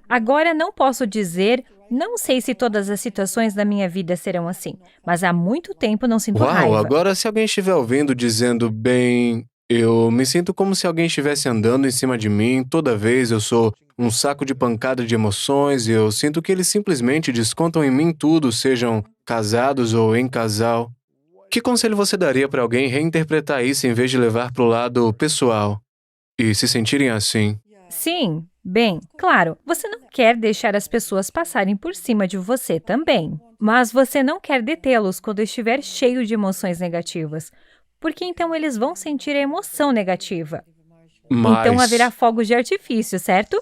Agora não posso dizer, não sei se todas as situações da minha vida serão assim, mas há muito tempo não sinto Uau! raiva. Agora, se alguém estiver ouvindo dizendo, bem, eu me sinto como se alguém estivesse andando em cima de mim, toda vez eu sou um saco de pancada de emoções e eu sinto que eles simplesmente descontam em mim tudo, sejam casados ou em casal. Que conselho você daria para alguém reinterpretar isso em vez de levar para o lado pessoal e se sentirem assim? Sim, bem, claro, você não quer deixar as pessoas passarem por cima de você também, mas você não quer detê-los quando estiver cheio de emoções negativas, porque então eles vão sentir a emoção negativa. Então haverá Mas, fogos de artifício, certo?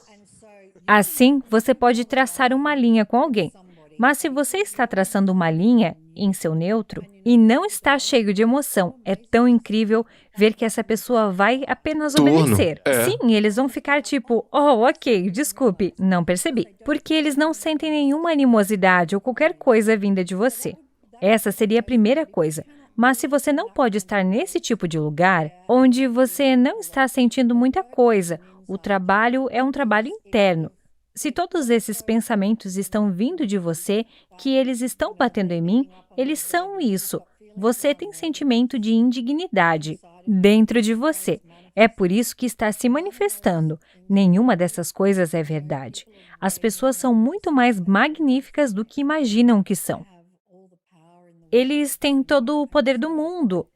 Assim, você pode traçar uma linha com alguém. Mas se você está traçando uma linha em seu neutro e não está cheio de emoção, é tão incrível ver que essa pessoa vai apenas turno, obedecer. é. Sim, eles vão ficar tipo, oh, ok, desculpe, não percebi. Porque eles não sentem nenhuma animosidade ou qualquer coisa vinda de você. Essa seria a primeira coisa. Mas se você não pode estar nesse tipo de lugar, onde você não está sentindo muita coisa, o trabalho é um trabalho interno. Se todos esses pensamentos estão vindo de você, que eles estão batendo em mim, eles são isso. Você tem sentimento de indignidade dentro de você. É por isso que está se manifestando. Nenhuma dessas coisas é verdade. As pessoas são muito mais magníficas do que imaginam que são. Eles têm todo o poder do mundo.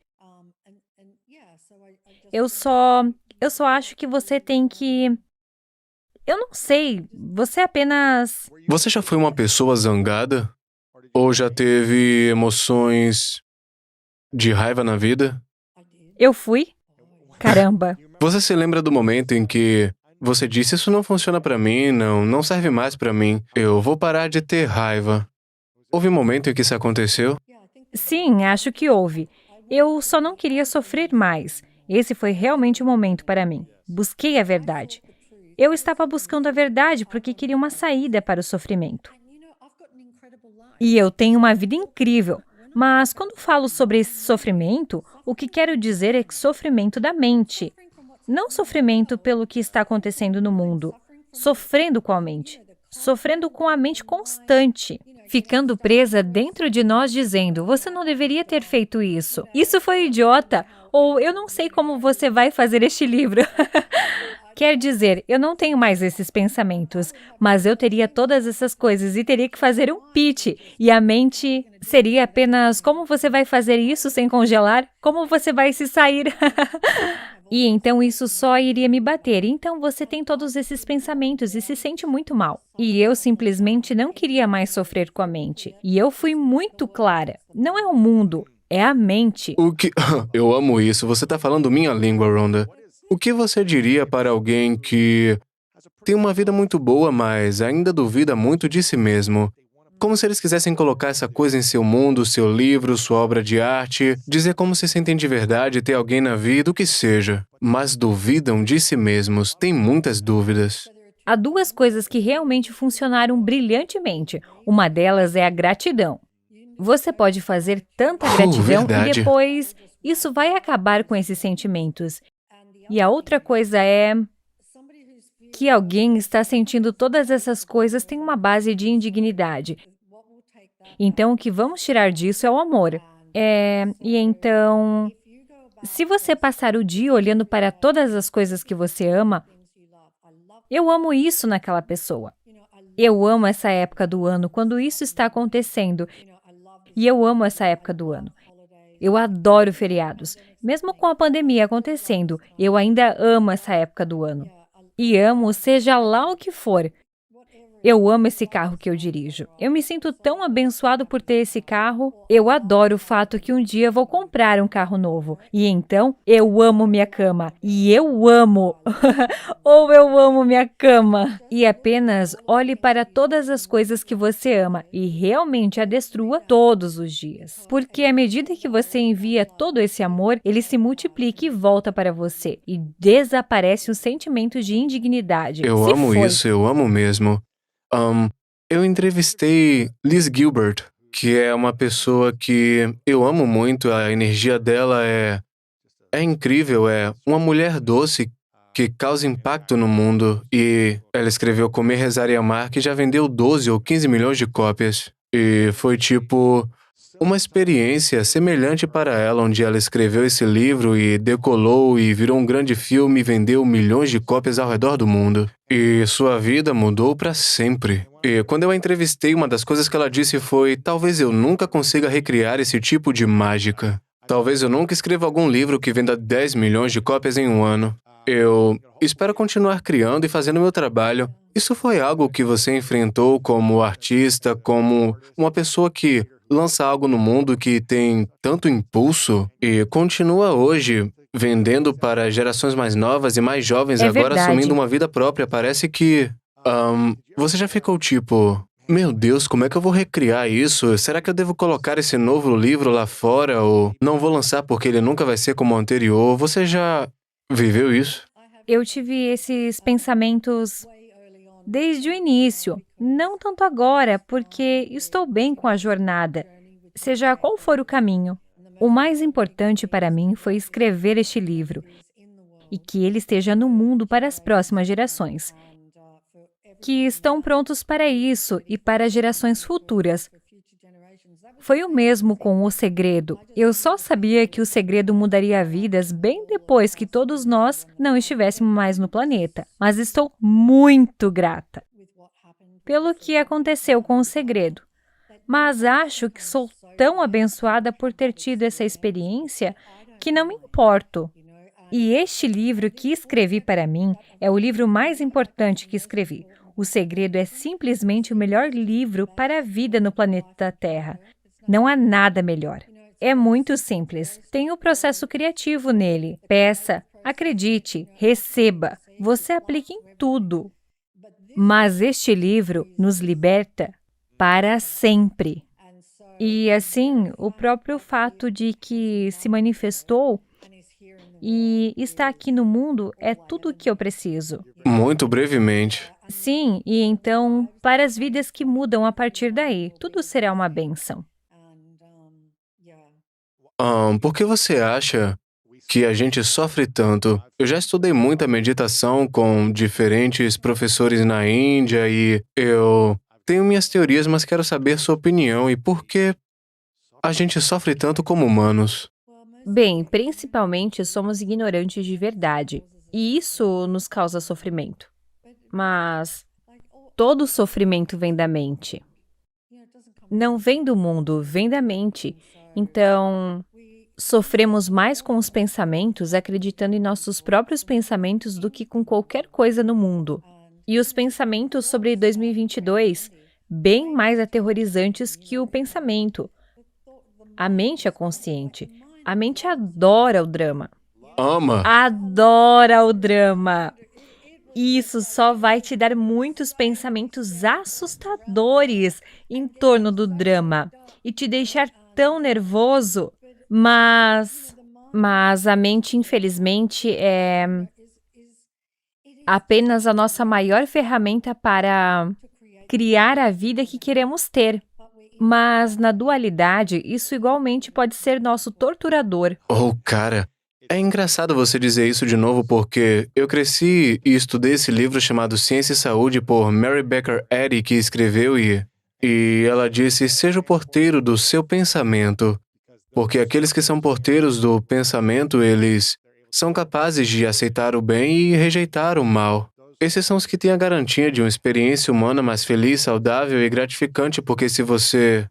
Eu só, eu só acho que você tem que... Eu não sei, você apenas... Você já foi uma pessoa zangada? Ou já teve emoções de raiva na vida? Eu fui? Caramba. Você se lembra do momento em que você disse, isso não funciona pra mim, não serve mais pra mim, eu vou parar de ter raiva. Houve um momento em que isso aconteceu? Sim, acho que houve. Eu só não queria sofrer mais. Esse foi realmente o momento para mim. Busquei a verdade. Eu estava buscando a verdade porque queria uma saída para o sofrimento. E eu tenho uma vida incrível. Mas quando falo sobre esse sofrimento, o que quero dizer é que sofrimento da mente. Não sofrimento pelo que está acontecendo no mundo. Sofrendo com a mente. Sofrendo com a mente constante. Ficando presa dentro de nós dizendo, você não deveria ter feito isso. Isso foi idiota. Ou eu não sei como você vai fazer este livro. Quer dizer, eu não tenho mais esses pensamentos, mas eu teria todas essas coisas e teria que fazer um pitch. E a mente seria apenas como você vai fazer isso sem congelar? Como você vai se sair? E então isso só iria me bater. Então você tem todos esses pensamentos e se sente muito mal. E eu simplesmente não queria mais sofrer com a mente. E eu fui muito clara. Não é o mundo, é a mente. O que... Eu amo isso, você tá falando minha língua, Rhonda. O que você diria para alguém que tem uma vida muito boa, mas ainda duvida muito de si mesmo? Como se eles quisessem colocar essa coisa em seu mundo, seu livro, sua obra de arte, dizer como se sentem de verdade, ter alguém na vida, o que seja. Mas duvidam de si mesmos, têm muitas dúvidas. Há duas coisas que realmente funcionaram brilhantemente. Uma delas é a gratidão. Você pode fazer tanta gratidão e Verdade. depois isso vai acabar com esses sentimentos. E a outra coisa é que alguém está sentindo todas essas coisas tem uma base de indignidade. Então, o que vamos tirar disso é o amor. E então, se você passar o dia olhando para todas as coisas que você ama, eu amo isso naquela pessoa. Eu amo essa época do ano, quando isso está acontecendo. E eu amo essa época do ano. Eu adoro feriados. Mesmo com a pandemia acontecendo, eu ainda amo essa época do ano. E amo seja lá o que for. Eu amo esse carro que eu dirijo. Eu me sinto tão abençoado por ter esse carro. Eu adoro o fato que um dia vou comprar um carro novo. E então, eu amo minha cama. E eu amo. Ou eu amo minha cama. E apenas olhe para todas as coisas que você ama e realmente a destrua todos os dias. Porque à medida que você envia todo esse amor, ele se multiplica e volta para você. E desaparece o sentimento de indignidade. Eu Se amo foi. isso, eu amo mesmo. Ahn, eu entrevistei Liz Gilbert, que é uma pessoa que eu amo muito, a energia dela é incrível, é uma mulher doce que causa impacto no mundo. E ela escreveu Comer, Rezar e Amar, que já vendeu 12 ou 15 milhões de cópias. E foi tipo uma experiência semelhante para ela, onde ela escreveu esse livro e decolou e virou um grande filme e vendeu milhões de cópias ao redor do mundo. E sua vida mudou para sempre. E quando eu a entrevistei, uma das coisas que ela disse foi: talvez eu nunca consiga recriar esse tipo de mágica. Talvez eu nunca escreva algum livro que venda 10 milhões de cópias em um ano. Eu espero continuar criando e fazendo meu trabalho. Isso foi algo que você enfrentou como artista, como uma pessoa que lança algo no mundo que tem tanto impulso e continua hoje vendendo para gerações mais novas e mais jovens, É agora assumindo verdade. uma vida própria. Parece que você já ficou tipo: meu Deus, como é que eu vou recriar isso? Será que eu devo colocar esse novo livro lá fora ou não vou lançar porque ele nunca vai ser como o anterior? Você já viveu isso? Eu tive esses pensamentos desde o início, não tanto agora, porque estou bem com a jornada, seja qual for o caminho. O mais importante para mim foi escrever este livro e que ele esteja no mundo para as próximas gerações, que estão prontos para isso e para gerações futuras. Foi o mesmo com O Segredo. Eu só sabia que o segredo mudaria vidas bem depois que todos nós não estivéssemos mais no planeta. Mas estou muito grata pelo que aconteceu com o segredo. Mas acho que sou tão abençoada por ter tido essa experiência que não me importo. E este livro que escrevi para mim é o livro mais importante que escrevi. O Segredo é simplesmente o melhor livro para a vida no planeta Terra. Não há nada melhor. É muito simples. Tem o processo criativo nele. Peça, acredite, receba. Você aplica em tudo. Mas este livro nos liberta para sempre. E assim, o próprio fato de que se manifestou e está aqui no mundo é tudo o que eu preciso. Muito brevemente. Sim, e então, para as vidas que mudam a partir daí, tudo será uma bênção. Por que você acha que a gente sofre tanto? Eu já estudei muita meditação com diferentes professores na Índia e eu tenho minhas teorias, mas quero saber sua opinião e por que a gente sofre tanto como humanos. Bem, principalmente somos ignorantes de verdade, e isso nos causa sofrimento. Mas todo sofrimento vem da mente. Não vem do mundo, vem da mente. Então, sofremos mais com os pensamentos, acreditando em nossos próprios pensamentos do que com qualquer coisa no mundo. E os pensamentos sobre 2022, bem mais aterrorizantes que o pensamento. A mente é consciente. A mente adora o drama. Ama. Adora o drama. Isso só vai te dar muitos pensamentos assustadores em torno do drama e te deixar tão nervoso. Mas a mente, infelizmente, é apenas a nossa maior ferramenta para criar a vida que queremos ter. Mas na dualidade, isso igualmente pode ser nosso torturador. Oh, cara, é engraçado você dizer isso de novo porque eu cresci e estudei esse livro chamado Ciência e Saúde por Mary Baker Eddy, que escreveu e ela disse: seja o porteiro do seu pensamento, porque aqueles que são porteiros do pensamento, eles são capazes de aceitar o bem e rejeitar o mal. Esses são os que têm a garantia de uma experiência humana mais feliz, saudável e gratificante, porque se você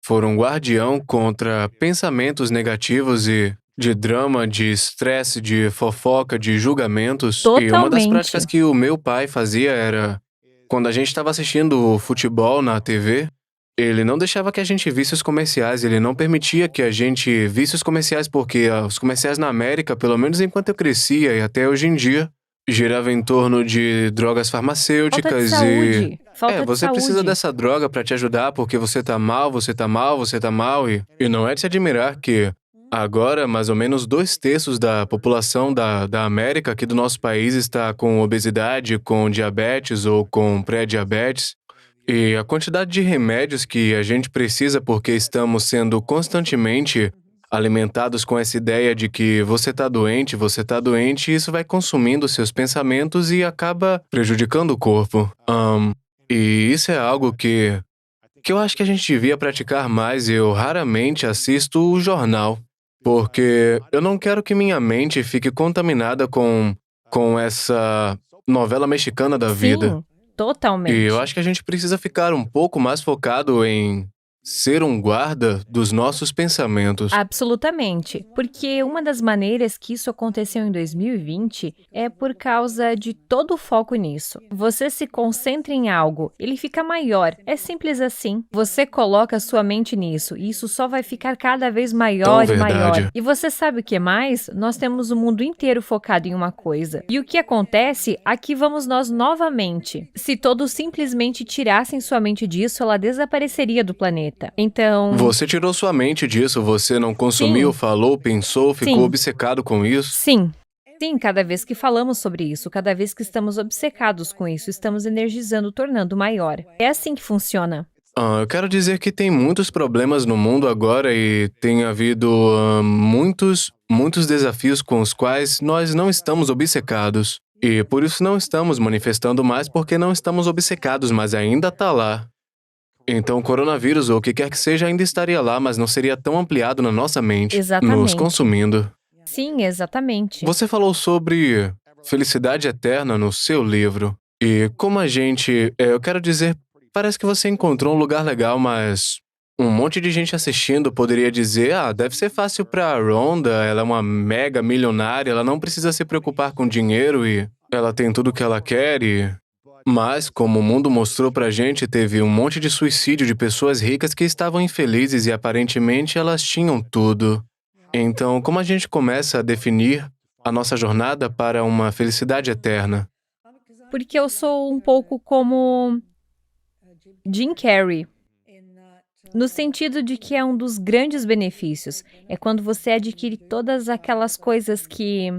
for um guardião contra pensamentos negativos e de drama, de estresse, de fofoca, de julgamentos, e uma das práticas Totalmente. que o meu pai fazia era, quando a gente estava assistindo o futebol na TV, ele não deixava que a gente visse os comerciais, ele não permitia que a gente visse os comerciais, porque os comerciais na América, pelo menos enquanto eu crescia e até hoje em dia, girava em torno de drogas Falta de farmacêuticas saúde. Falta de você precisa saúde. dessa droga pra te ajudar porque você tá mal, você tá mal, você tá mal e não é de se admirar que agora mais ou menos 2/3 da população da América aqui do nosso país está com obesidade, com diabetes ou com pré-diabetes. E a quantidade de remédios que a gente precisa porque estamos sendo constantemente alimentados com essa ideia de que você tá doente, e isso vai consumindo seus pensamentos e acaba prejudicando o corpo. E isso é algo que eu acho que a gente devia praticar mais. Eu raramente assisto o jornal, porque eu não quero que minha mente fique contaminada com essa novela mexicana da vida. Sim, E totalmente. eu acho que a gente precisa ficar um pouco mais focado em ser um guarda dos nossos pensamentos. Absolutamente. Porque uma das maneiras que isso aconteceu em 2020 é por causa de todo o foco nisso. Você se concentra em algo, ele fica maior. É simples assim. Você coloca sua mente nisso e isso só vai ficar cada vez maior Tão e maior. verdade. E você sabe o que mais? Nós temos o mundo inteiro focado em uma coisa. E o que acontece? Aqui vamos nós novamente. Se todos simplesmente tirassem sua mente disso, ela desapareceria do planeta. Então, Você tirou sua mente disso, você não consumiu, Sim. falou, pensou, ficou Sim. obcecado com isso. sim. Sim, cada vez que falamos sobre isso, cada vez que estamos obcecados com isso, estamos energizando, tornando maior. É assim que funciona. Eu quero dizer que tem muitos problemas no mundo agora e tem havido muitos desafios com os quais nós não estamos obcecados. E por isso não estamos manifestando mais porque não estamos obcecados, mas ainda tá lá. Então o coronavírus ou o que quer que seja ainda estaria lá, mas não seria tão ampliado na nossa mente, nos Exatamente. consumindo. Sim, exatamente. Você falou sobre felicidade eterna no seu livro. E como eu quero dizer, parece que você encontrou um lugar legal, mas um monte de gente assistindo poderia dizer, deve ser fácil pra Rhonda, ela é uma mega milionária, ela não precisa se preocupar com dinheiro e ela tem tudo que ela quer Mas, como o mundo mostrou pra gente, teve um monte de suicídio de pessoas ricas que estavam infelizes e aparentemente elas tinham tudo. Então, como a gente começa a definir a nossa jornada para uma felicidade eterna? Porque eu sou um pouco como Jim Carrey, no sentido de que é um dos grandes benefícios. É quando você adquire todas aquelas coisas que...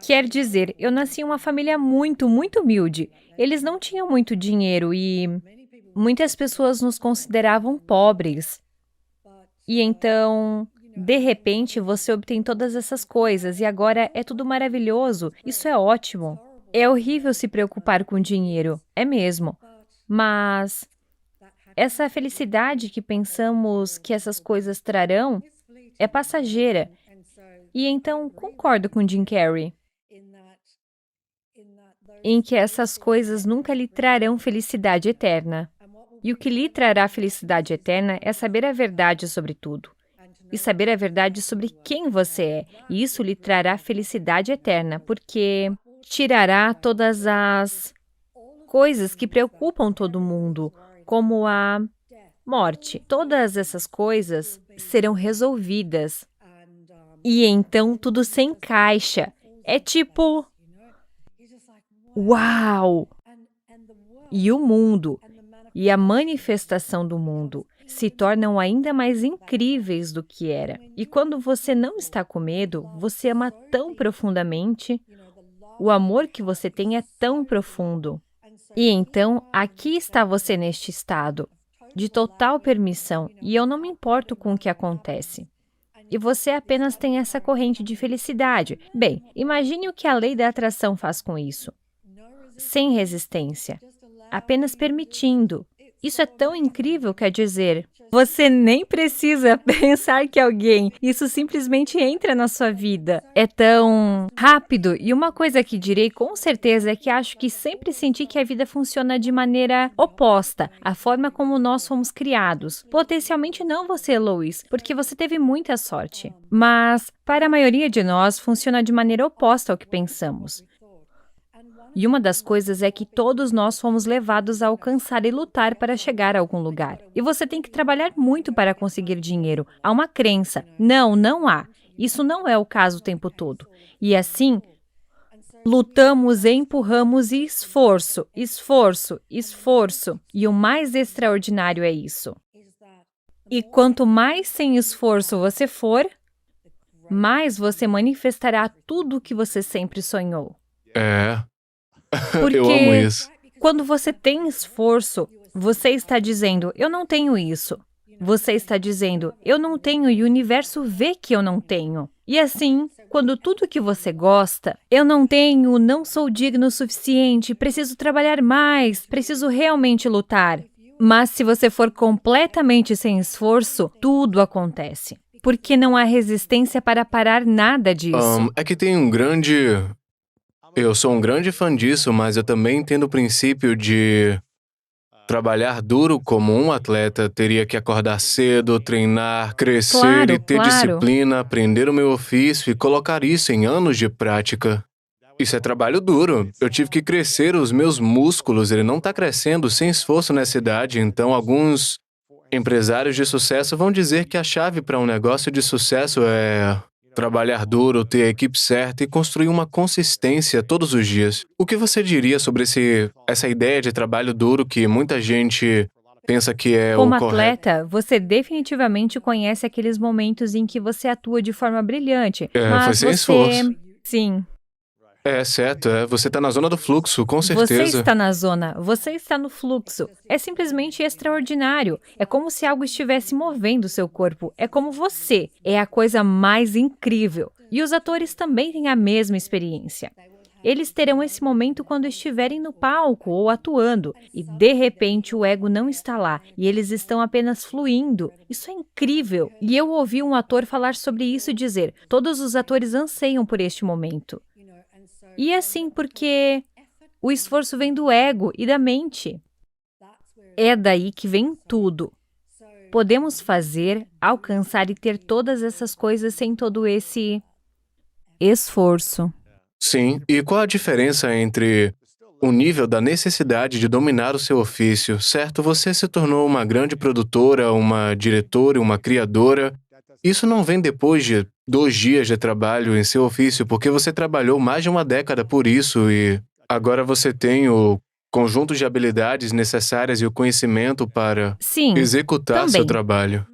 Quer dizer, eu nasci em uma família muito, muito humilde. Eles não tinham muito dinheiro e muitas pessoas nos consideravam pobres. E então, de repente, você obtém todas essas coisas e agora é tudo maravilhoso. Isso é ótimo. É horrível se preocupar com dinheiro, é mesmo. Mas essa felicidade que pensamos que essas coisas trarão é passageira. E então, concordo com Jim Carrey em que essas coisas nunca lhe trarão felicidade eterna. E o que lhe trará felicidade eterna é saber a verdade sobre tudo. E saber a verdade sobre quem você é. E isso lhe trará felicidade eterna, porque tirará todas as coisas que preocupam todo mundo, como a morte. Todas essas coisas serão resolvidas. E então tudo se encaixa. É tipo... Uau! E o mundo e a manifestação do mundo se tornam ainda mais incríveis do que era. E quando você não está com medo, você ama tão profundamente, o amor que você tem é tão profundo. E então, aqui está você neste estado, de total permissão, e eu não me importo com o que acontece. E você apenas tem essa corrente de felicidade. Bem, imagine o que a lei da atração faz com isso. Sem resistência, apenas permitindo. Isso é tão incrível, quer dizer, você nem precisa pensar que isso simplesmente entra na sua vida. É tão rápido. E uma coisa que direi com certeza é que acho que sempre senti que a vida funciona de maneira oposta à forma como nós fomos criados. Potencialmente não você, Lois, porque você teve muita sorte. Mas, para a maioria de nós, funciona de maneira oposta ao que pensamos. E uma das coisas é que todos nós fomos levados a alcançar e lutar para chegar a algum lugar. E você tem que trabalhar muito para conseguir dinheiro. Há uma crença. Não, não há. Isso não é o caso o tempo todo. E assim, lutamos, empurramos e esforço, esforço, esforço. E o mais extraordinário é isso. E quanto mais sem esforço você for, mais você manifestará tudo o que você sempre sonhou. É, Porque eu amo isso. quando você tem esforço, você está dizendo, eu não tenho isso. Você está dizendo, eu não tenho e o universo vê que eu não tenho. E assim, quando tudo que você gosta, eu não tenho, não sou digno o suficiente, preciso trabalhar mais, preciso realmente lutar. Mas se você for completamente sem esforço, tudo acontece. Porque não há resistência para parar nada disso. É que tem Eu sou um grande fã disso, mas eu também entendo o princípio de trabalhar duro como um atleta, teria que acordar cedo, treinar, crescer Claro, e ter claro. disciplina, aprender o meu ofício e colocar isso em anos de prática. Isso é trabalho duro. Eu tive que crescer os meus músculos, ele não está crescendo sem esforço nessa idade, então alguns empresários de sucesso vão dizer que a chave para um negócio de sucesso é trabalhar duro, ter a equipe certa e construir uma consistência todos os dias. O que você diria sobre essa ideia de trabalho duro que muita gente pensa que é Como o correto? atleta, você definitivamente conhece aqueles momentos em que você atua de forma brilhante, Foi mas sem esforço. Sim, É certo, você está na zona do fluxo, com você certeza. está na zona, você está no fluxo. É simplesmente extraordinário. É como se algo estivesse movendo seu corpo. É como você. É a coisa mais incrível. E os atores também têm a mesma experiência. Eles terão esse momento quando estiverem no palco ou atuando, e de repente o ego não está lá, e eles estão apenas fluindo. Isso é incrível! E eu ouvi um ator falar sobre isso e dizer, todos os atores anseiam por este momento. E assim porque o esforço vem do ego e da mente. É daí que vem tudo. Podemos fazer, alcançar e ter todas essas coisas sem todo esse esforço. Sim, e qual a diferença entre o nível da necessidade de dominar o seu ofício, certo? Você se tornou uma grande produtora, uma diretora, uma criadora. Isso não vem depois de 2 dias de trabalho em seu ofício, porque você trabalhou mais de uma década por isso e agora você tem o conjunto de habilidades necessárias e o conhecimento para Sim, executar seu também. trabalho.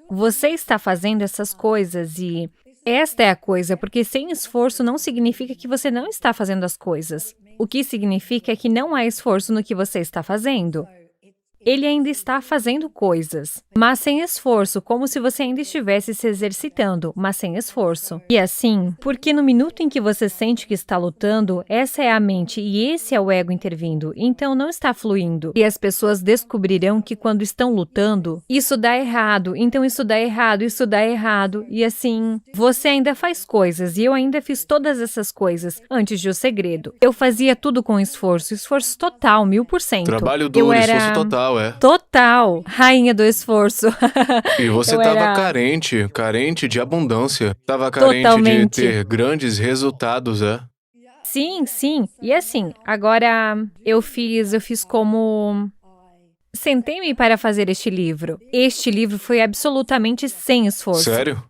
Você está fazendo essas coisas e esta é a coisa, porque sem esforço não significa que você não está fazendo as coisas. O que significa é que não há esforço no que você está fazendo. Ele ainda está fazendo coisas, mas sem esforço, como se você ainda estivesse se exercitando, mas sem esforço. E assim, porque no minuto em que você sente que está lutando, essa é a mente e esse é o ego intervindo, então não está fluindo. E as pessoas descobrirão que quando estão lutando, isso dá errado, então isso dá errado, isso dá errado, e assim, você ainda faz coisas e eu ainda fiz todas essas coisas antes de O Segredo. Eu fazia tudo com esforço total, 1000%. Trabalho duro, esforço total, Total, rainha do esforço. E você Eu estava era- carente de abundância. Estava carente Totalmente. de ter grandes resultados, Sim, sim. E assim, agora eu fiz como sentei-me para fazer este livro. Este livro foi absolutamente sem esforço. Sério?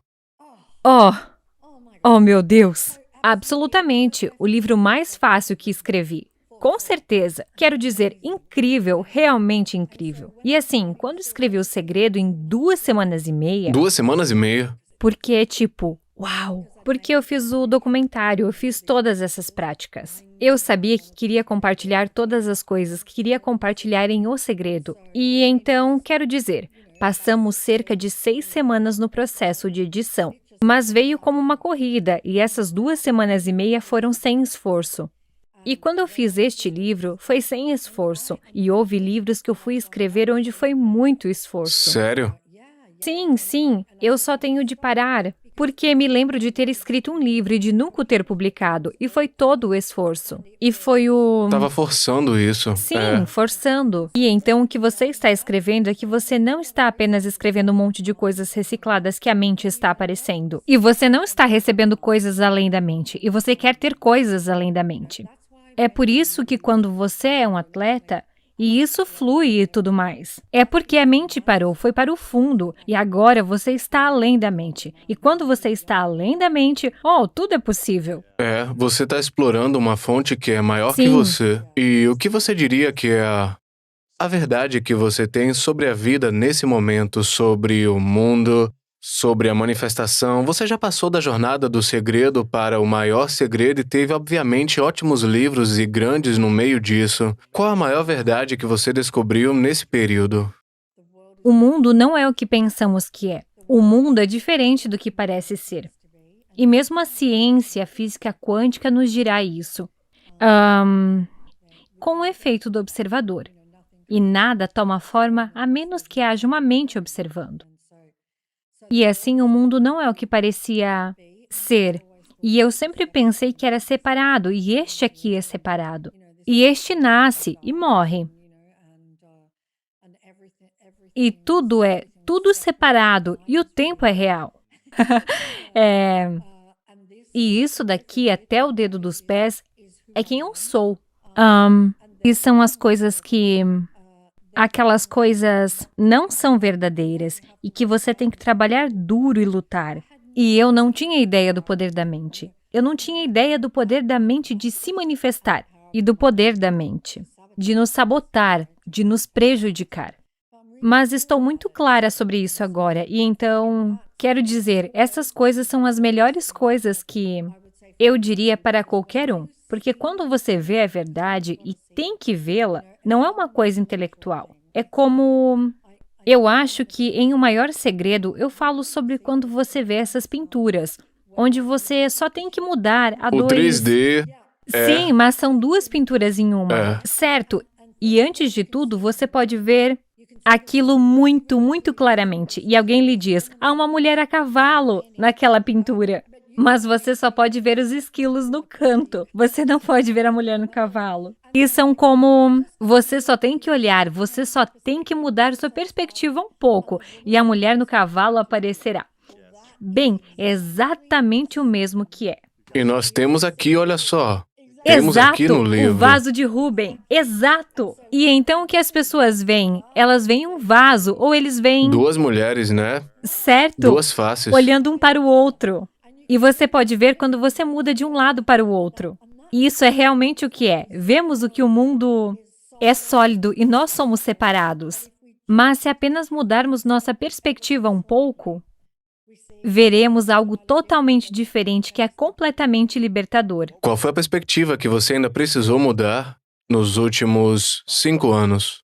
Oh meu Deus. Absolutamente, o livro mais fácil que escrevi. Com certeza. Quero dizer, incrível, realmente incrível. E assim, quando escrevi O Segredo em 2 semanas e meia, 2 semanas e meia. porque é tipo, uau! Porque eu fiz o documentário, eu fiz todas essas práticas. Eu sabia que queria compartilhar todas as coisas que queria compartilhar em O Segredo. E então, quero dizer, passamos cerca de 6 semanas no processo de edição. Mas veio como uma corrida, e essas 2 semanas e meia foram sem esforço. E quando eu fiz este livro, foi sem esforço. E houve livros que eu fui escrever onde foi muito esforço. Sério? Sim, sim, eu só tenho de parar. porque me lembro de ter escrito um livro e de nunca o ter publicado, e foi todo o esforço. E foi o... Tava forçando isso. Sim, forçando. E então o que você está escrevendo é que você não está apenas escrevendo um monte de coisas recicladas que a mente está aparecendo. E você não está recebendo coisas além da mente, e você quer ter coisas além da mente. É por isso que quando você é um atleta, e isso flui e tudo mais. É porque a mente parou, foi para o fundo, e agora você está além da mente. E quando você está além da mente, tudo é possível. Você tá explorando uma fonte que é maior que Sim. você. E o que você diria que é a verdade que você tem sobre a vida nesse momento, sobre o mundo, sobre a manifestação? Você já passou da jornada do segredo para o maior segredo e teve, obviamente, ótimos livros e grandes no meio disso. Qual a maior verdade que você descobriu nesse período? O mundo não é o que pensamos que é. O mundo é diferente do que parece ser. E mesmo a ciência, a física quântica nos dirá isso. Com o efeito do observador. E nada toma forma a menos que haja uma mente observando. E assim o mundo não é o que parecia ser. E eu sempre pensei que era separado, e este aqui é separado. E este nasce e morre. E tudo é tudo separado, e o tempo é real. E isso daqui até o dedo dos pés é quem eu sou. E são as coisas que... Aquelas coisas não são verdadeiras e que você tem que trabalhar duro e lutar. E eu não tinha ideia do poder da mente. Eu não tinha ideia do poder da mente de se manifestar e do poder da mente de nos sabotar, de nos prejudicar. Mas estou muito clara sobre isso agora e então, quero dizer, essas coisas são as melhores coisas que eu diria para qualquer um. Porque quando você vê a verdade e tem que vê-la, não é uma coisa intelectual. É como... Eu acho que em O Maior Segredo eu falo sobre quando você vê essas pinturas, onde você só tem que mudar a O 3D... Sim, mas são duas pinturas em uma, certo? E antes de tudo, você pode ver aquilo muito, muito claramente. E alguém lhe diz, há uma mulher a cavalo naquela pintura. Mas você só pode ver os esquilos no canto. Você não pode ver a mulher no cavalo. E são como... Você só tem que olhar, você só tem que mudar sua perspectiva um pouco. E a mulher no cavalo aparecerá. Bem, é exatamente o mesmo que é. E nós temos aqui, olha só. Temos aqui no livro. O vaso de Rubem. Exato. E então o que as pessoas veem? Elas veem um vaso ou eles veem... Duas mulheres, né? Certo. Duas faces. Olhando um para o outro. E você pode ver quando você muda de um lado para o outro. E isso é realmente o que é. Vemos o que o mundo é sólido e nós somos separados. Mas se apenas mudarmos nossa perspectiva um pouco, veremos algo totalmente diferente que é completamente libertador. Qual foi a perspectiva que você ainda precisou mudar nos últimos 5 anos?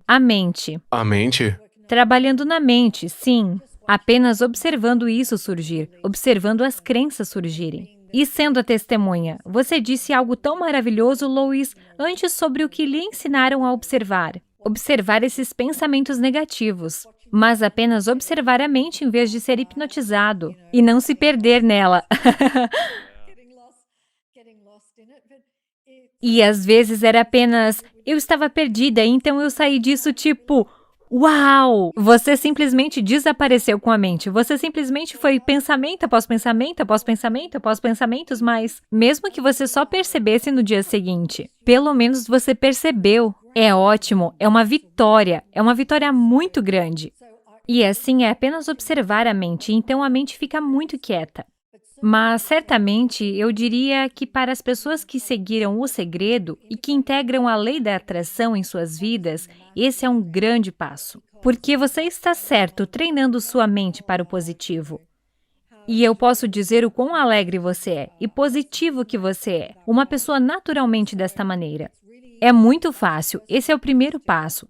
A mente. A mente? Trabalhando na mente, sim. Apenas observando isso surgir, observando as crenças surgirem. E sendo a testemunha, você disse algo tão maravilhoso, Lois, antes sobre o que lhe ensinaram a observar. Observar esses pensamentos negativos, mas apenas observar a mente em vez de ser hipnotizado e não se perder nela. E às vezes era apenas, eu estava perdida, então eu saí disso tipo... Uau! Você simplesmente desapareceu com a mente. Você simplesmente foi pensamento após pensamento, após pensamento, após pensamentos, mas mesmo que você só percebesse no dia seguinte, pelo menos você percebeu. É ótimo, é uma vitória muito grande. E assim é apenas observar a mente, então a mente fica muito quieta. Mas, certamente, eu diria que para as pessoas que seguiram o segredo e que integram a lei da atração em suas vidas, esse é um grande passo. Porque você está certo treinando sua mente para o positivo. E eu posso dizer o quão alegre você é e positivo que você é, uma pessoa naturalmente desta maneira. É muito fácil, esse é o primeiro passo.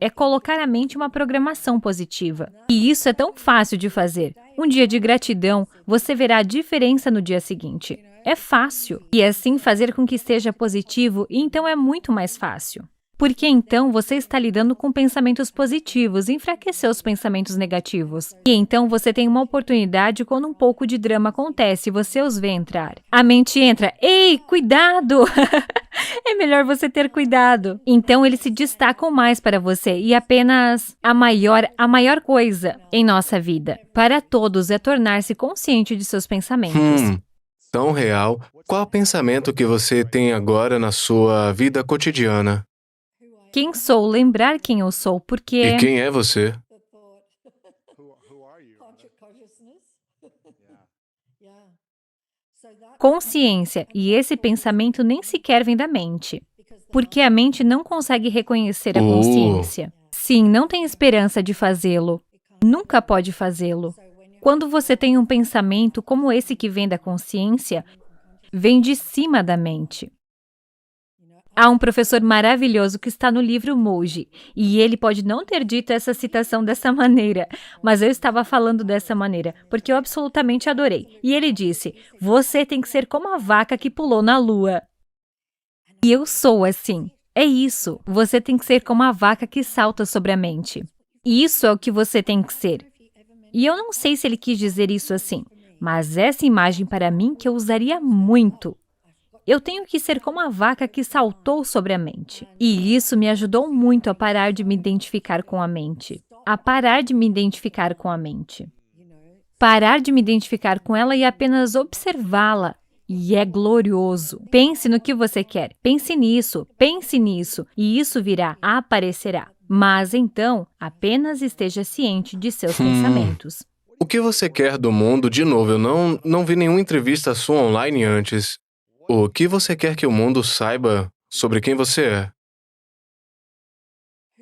É colocar a mente em uma programação positiva. E isso é tão fácil de fazer. Um dia de gratidão, você verá a diferença no dia seguinte. É fácil. E assim fazer com que seja positivo, e então é muito mais fácil. Porque então você está lidando com pensamentos positivos, enfraquecer os pensamentos negativos. E então você tem uma oportunidade quando um pouco de drama acontece e você os vê entrar. A mente entra, ei, cuidado! É melhor você ter cuidado. Então eles se destacam mais para você e apenas a maior coisa em nossa vida para todos é tornar-se consciente de seus pensamentos. Tão real. Qual pensamento que você tem agora na sua vida cotidiana? Quem sou? Lembrar quem eu sou, E porque quem é você? consciência e esse pensamento nem sequer vem da mente. Porque a mente não consegue reconhecer a consciência. Sim, não tem esperança de fazê-lo. Nunca pode fazê-lo. Quando você tem um pensamento como esse que vem da consciência, vem de cima da mente. Há um professor maravilhoso que está no livro Moji, e ele pode não ter dito essa citação dessa maneira, mas eu estava falando dessa maneira, porque eu absolutamente adorei. E ele disse, você tem que ser como a vaca que pulou na lua. E eu sou assim. É isso, você tem que ser como a vaca que salta sobre a mente. Isso é o que você tem que ser. E eu não sei se ele quis dizer isso assim, mas essa imagem para mim que eu usaria muito. Eu tenho que ser como a vaca que saltou sobre a mente. E isso me ajudou muito a parar de me identificar com a mente. A parar de me identificar com a mente. Parar de me identificar com ela e apenas observá-la. E é glorioso. Pense no que você quer. Pense nisso, e isso virá, aparecerá. Mas então, apenas esteja ciente de seus pensamentos. O que você quer do mundo? De novo, eu não vi nenhuma entrevista sua online antes. O que você quer que o mundo saiba sobre quem você é?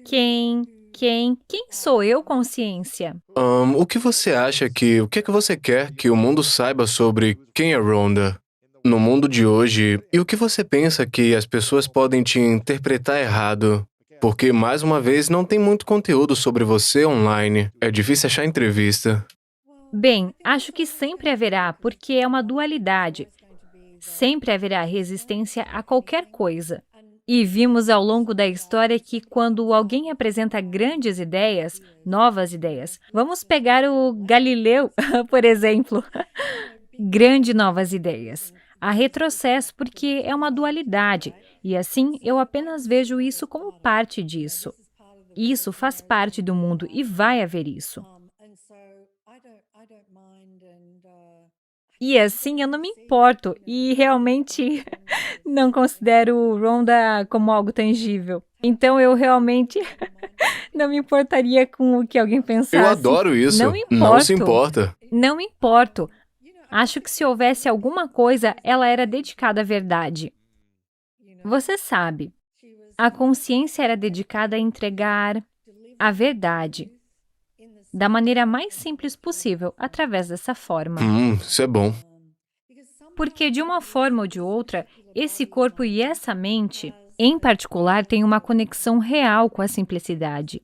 Quem sou eu, consciência? O que você acha que... O que é que você quer que o mundo saiba sobre quem é Rhonda? No mundo de hoje, e o que você pensa que as pessoas podem te interpretar errado? Porque, mais uma vez, não tem muito conteúdo sobre você online. É difícil achar entrevista. Bem, acho que sempre haverá, porque é uma dualidade. Sempre haverá resistência a qualquer coisa. E vimos ao longo da história que quando alguém apresenta grandes ideias, novas ideias, vamos pegar o Galileu, por exemplo. Grande novas ideias. Há retrocesso porque é uma dualidade, e assim eu apenas vejo isso como parte disso. Isso faz parte do mundo e vai haver isso. E assim eu não me importo e realmente não considero Rhonda como algo tangível. Então eu realmente não me importaria com o que alguém pensasse. Eu adoro isso. Não importo. Não se importa. Não me importo. Acho que se houvesse alguma coisa, ela era dedicada à verdade. Você sabe, a consciência era dedicada a entregar a verdade da maneira mais simples possível, através dessa forma. Isso é bom. Porque, de uma forma ou de outra, esse corpo e essa mente, em particular, têm uma conexão real com a simplicidade.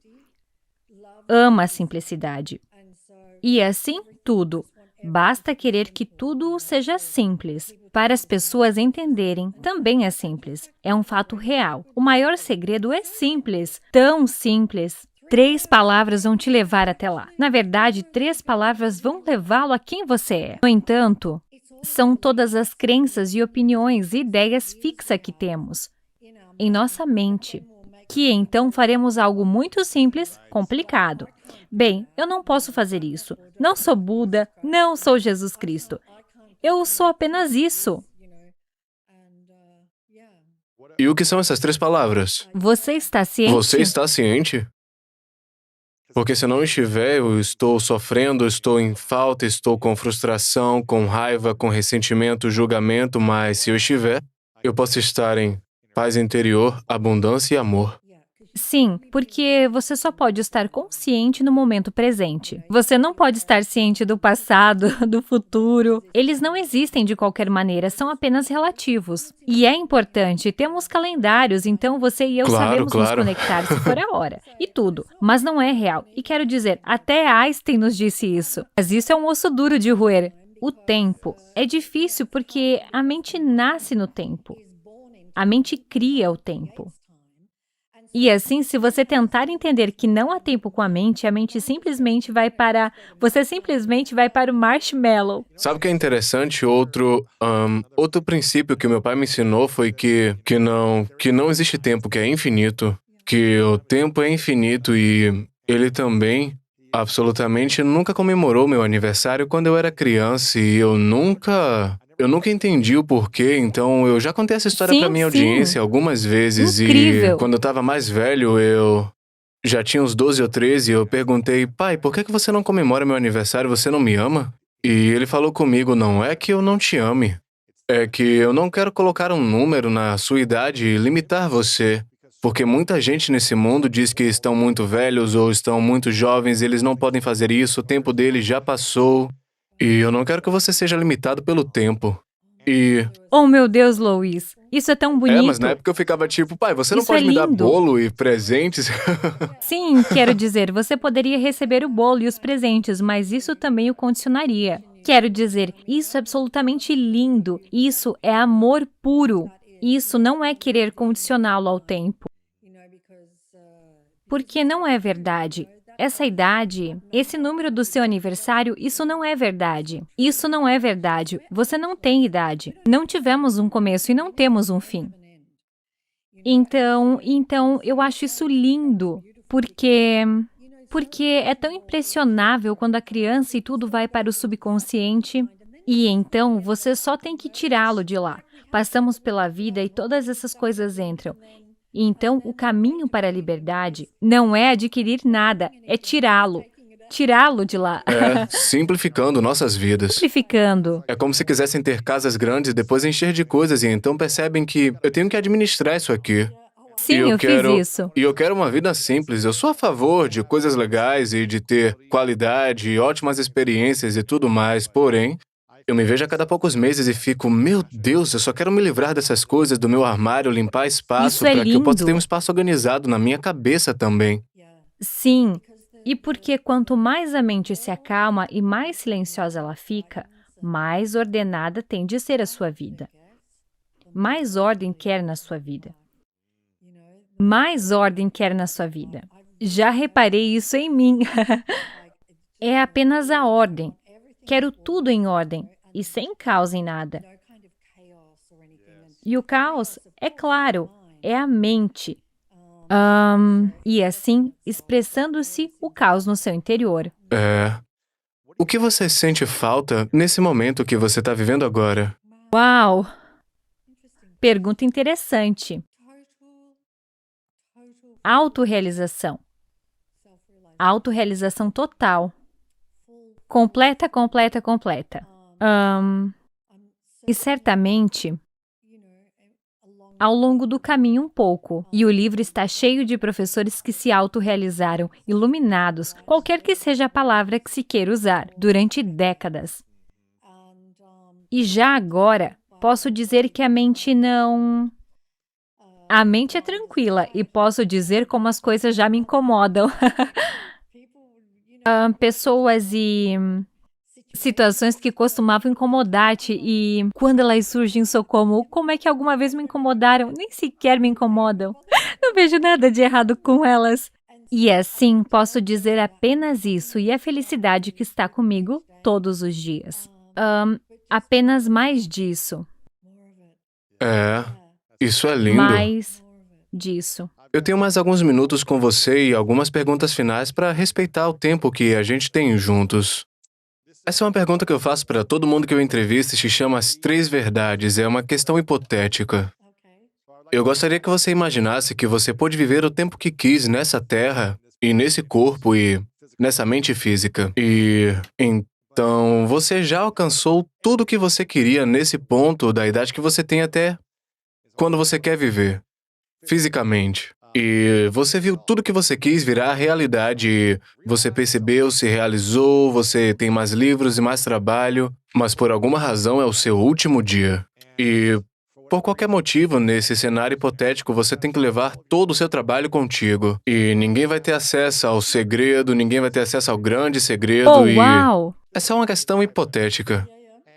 Ama a simplicidade. E assim, tudo. Basta querer que tudo seja simples. Para as pessoas entenderem, também é simples. É um fato real. O maior segredo é simples. Tão simples. 3 palavras vão te levar até lá. Na verdade, 3 palavras vão levá-lo a quem você é. No entanto, são todas as crenças e opiniões e ideias fixas que temos em nossa mente, que então faremos algo muito simples, complicado. Bem, eu não posso fazer isso. Não sou Buda, não sou Jesus Cristo. Eu sou apenas isso. E o que são essas 3 palavras? Você está ciente? Você está ciente? Porque se eu não estiver, eu estou sofrendo, estou em falta, estou com frustração, com raiva, com ressentimento, julgamento, mas se eu estiver, eu posso estar em paz interior, abundância e amor. Sim, porque você só pode estar consciente no momento presente. Você não pode estar ciente do passado, do futuro. Eles não existem de qualquer maneira, são apenas relativos. E é importante, temos calendários, então você e eu sabemos nos conectar se for a hora. E tudo, mas não é real. E quero dizer, até Einstein nos disse isso. Mas isso é um osso duro de roer. O tempo. É difícil porque a mente nasce no tempo. A mente cria o tempo. E assim, se você tentar entender que não há tempo com a mente simplesmente vai para... Você simplesmente vai para o marshmallow. Sabe o que é interessante? Outro princípio que meu pai me ensinou foi que não existe tempo, que é infinito. Que o tempo é infinito e ele também absolutamente nunca comemorou meu aniversário quando eu era criança e eu nunca entendi o porquê, então eu já contei essa história pra Sim, minha sim. audiência algumas vezes e Incrível. quando eu tava mais velho, eu já tinha uns 12 ou 13, eu perguntei, pai, por que você não comemora meu aniversário? Você não me ama? E ele falou comigo, não é que eu não te ame, é que eu não quero colocar um número na sua idade e limitar você. Porque muita gente nesse mundo diz que estão muito velhos ou estão muito jovens, eles não podem fazer isso, o tempo deles já passou. E eu não quero que você seja limitado pelo tempo. E Oh, meu Deus, Louis. Isso é tão mas na bonito. época eu ficava tipo, pai, você não Isso é pode me dar lindo. bolo e presentes? Sim, quero dizer, você poderia receber o bolo e os presentes, mas isso também o condicionaria. Quero dizer, isso é absolutamente lindo. Isso é amor puro. Isso não é querer condicioná-lo ao tempo. Porque não é verdade. Essa idade, esse número do seu aniversário, isso não é verdade. Isso não é verdade. Você não tem idade. Não tivemos um começo e não temos um fim. Então, eu acho isso lindo, porque é tão impressionável quando a criança e tudo vai para o subconsciente, e então você só tem que tirá-lo de lá. Passamos pela vida e todas essas coisas entram. E então, o caminho para a liberdade não é adquirir nada, é tirá-lo. Tirá-lo de lá. É, simplificando nossas vidas. Simplificando. É como se quisessem ter casas grandes e depois encher de coisas e então percebem que eu tenho que administrar isso aqui. E Sim, eu fiz isso. eu quero uma vida simples. Eu sou a favor de coisas legais e de ter qualidade e ótimas experiências e tudo mais. Porém, eu me vejo a cada poucos meses e fico, meu Deus, eu só quero me livrar dessas coisas do meu armário, limpar Isso espaço é para que eu possa ter um lindo. espaço organizado na minha cabeça também. Sim, e porque quanto mais a mente se acalma e mais silenciosa ela fica, mais ordenada tem de ser a sua vida. Mais ordem quer na sua vida. Mais ordem quer na sua vida. Já reparei isso em mim. É apenas a ordem. Quero tudo em ordem e sem caos em nada. E o caos, é claro, é a mente. E assim, expressando-se o caos no seu interior. É. O que você sente falta nesse momento que você está vivendo agora? Uau! Pergunta interessante. Autorrealização. Autorrealização total. Completa, completa, completa. E certamente, ao longo do caminho um pouco, e o livro está cheio de professores que se autorrealizaram, iluminados, qualquer que seja a palavra que se queira usar, durante décadas. E já agora, posso dizer que a mente não... A mente é tranquila e posso dizer como as coisas já me incomodam. Pessoas e situações que costumavam incomodar-te e quando elas surgem sou como é que alguma vez me incomodaram? Nem sequer me incomodam. Não vejo nada de errado com elas. E assim posso dizer apenas isso e a felicidade que está comigo todos os dias. Apenas mais disso. É, isso é lindo. Mais disso. Eu tenho mais alguns minutos com você e algumas perguntas finais para respeitar o tempo que a gente tem juntos. Essa é uma pergunta que eu faço para todo mundo que eu entrevisto e se chama As Três Verdades. É uma questão hipotética. Eu gostaria que você imaginasse que você pôde viver o tempo que quis nessa terra e nesse corpo e nessa mente física. E então você já alcançou tudo o que você queria nesse ponto da idade que você tem até quando você quer viver, fisicamente. E você viu tudo que você quis virar realidade. E você percebeu, se realizou, você tem mais livros e mais trabalho, mas por alguma razão é o seu último dia. E por qualquer motivo, nesse cenário hipotético, você tem que levar todo o seu trabalho contigo. E ninguém vai ter acesso ao segredo, ninguém vai ter acesso ao grande segredo Oh, e... uau! Essa é uma questão hipotética.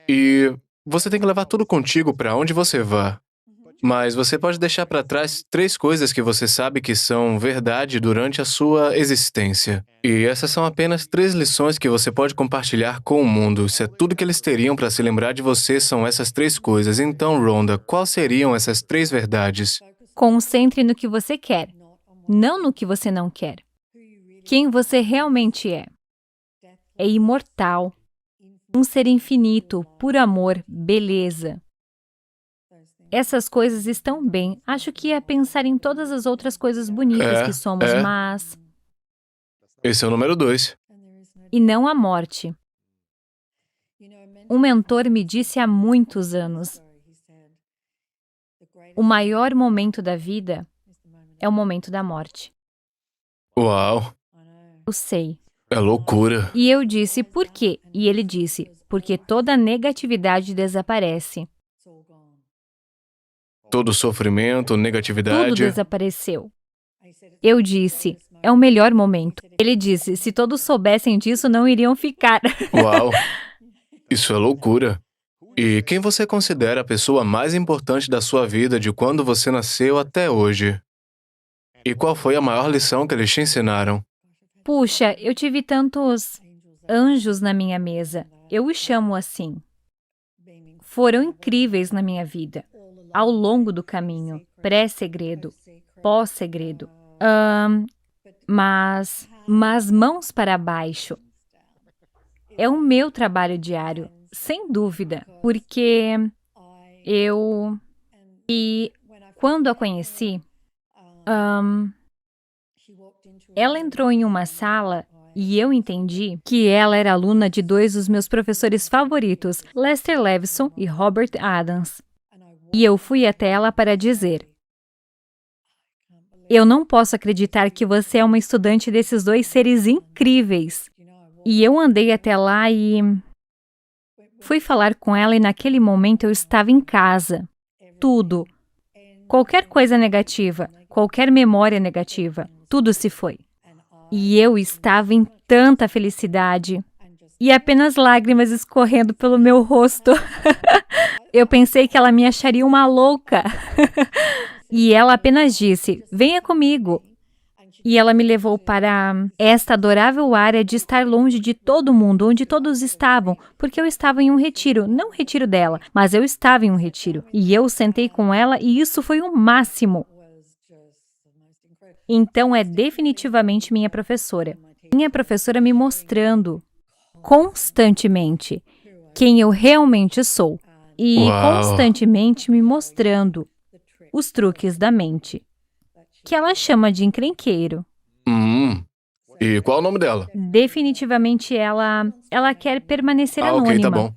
E você tem que levar tudo contigo para onde você vá. Mas você pode deixar para trás 3 coisas que você sabe que são verdade durante a sua existência. E essas são apenas 3 lições que você pode compartilhar com o mundo. Se é tudo que eles teriam para se lembrar de você são essas 3 coisas. Então, Rhonda, quais seriam essas 3 verdades? Concentre no que você quer, não no que você não quer. Quem você realmente é. É imortal. Um ser infinito, por amor, beleza. Essas coisas estão bem. Acho que é pensar em todas as outras coisas bonitas que somos, É. mas... Esse é o número 2. E não a morte. Um mentor me disse há muitos anos, o maior momento da vida é o momento da morte. Uau, Eu sei. é loucura. E eu disse, por quê? E ele disse, porque toda negatividade desaparece. Todo sofrimento, Tudo negatividade. desapareceu. Eu disse, é o melhor momento. Ele disse, se todos soubessem disso, não iriam ficar. Uau, isso é loucura. E quem você considera a pessoa mais importante da sua vida de quando você nasceu até hoje? E qual foi a maior lição que eles te ensinaram? Puxa, eu tive tantos anjos na minha mesa. Eu os chamo assim. Foram incríveis na minha vida, ao longo do caminho, pré-segredo, pós-segredo. Mas mãos para baixo. É o meu trabalho diário, sem dúvida, porque E quando a conheci, ela entrou em uma sala e eu entendi que ela era aluna de 2 dos meus professores favoritos, Lester Levinson e Robert Adams. E eu fui até ela para dizer, eu não posso acreditar que você é uma estudante desses 2 seres incríveis. E eu andei até lá e fui falar com ela e naquele momento eu estava em casa. Tudo. Qualquer coisa negativa, qualquer memória negativa, tudo se foi. E eu estava em tanta felicidade e apenas lágrimas escorrendo pelo meu rosto. Eu pensei que ela me acharia uma louca. E ela apenas disse, venha comigo. E ela me levou para esta adorável área de estar longe de todo mundo, onde todos estavam, porque eu estava em um retiro, não o retiro dela, mas eu estava em um retiro. E eu sentei com ela e isso foi o máximo. Então é definitivamente minha professora. Minha professora me mostrando constantemente quem eu realmente sou. E Uau. constantemente me mostrando os truques da mente, que ela chama de encrenqueiro. E qual o nome dela? Definitivamente ela quer permanecer anônima. Ok, tá bom.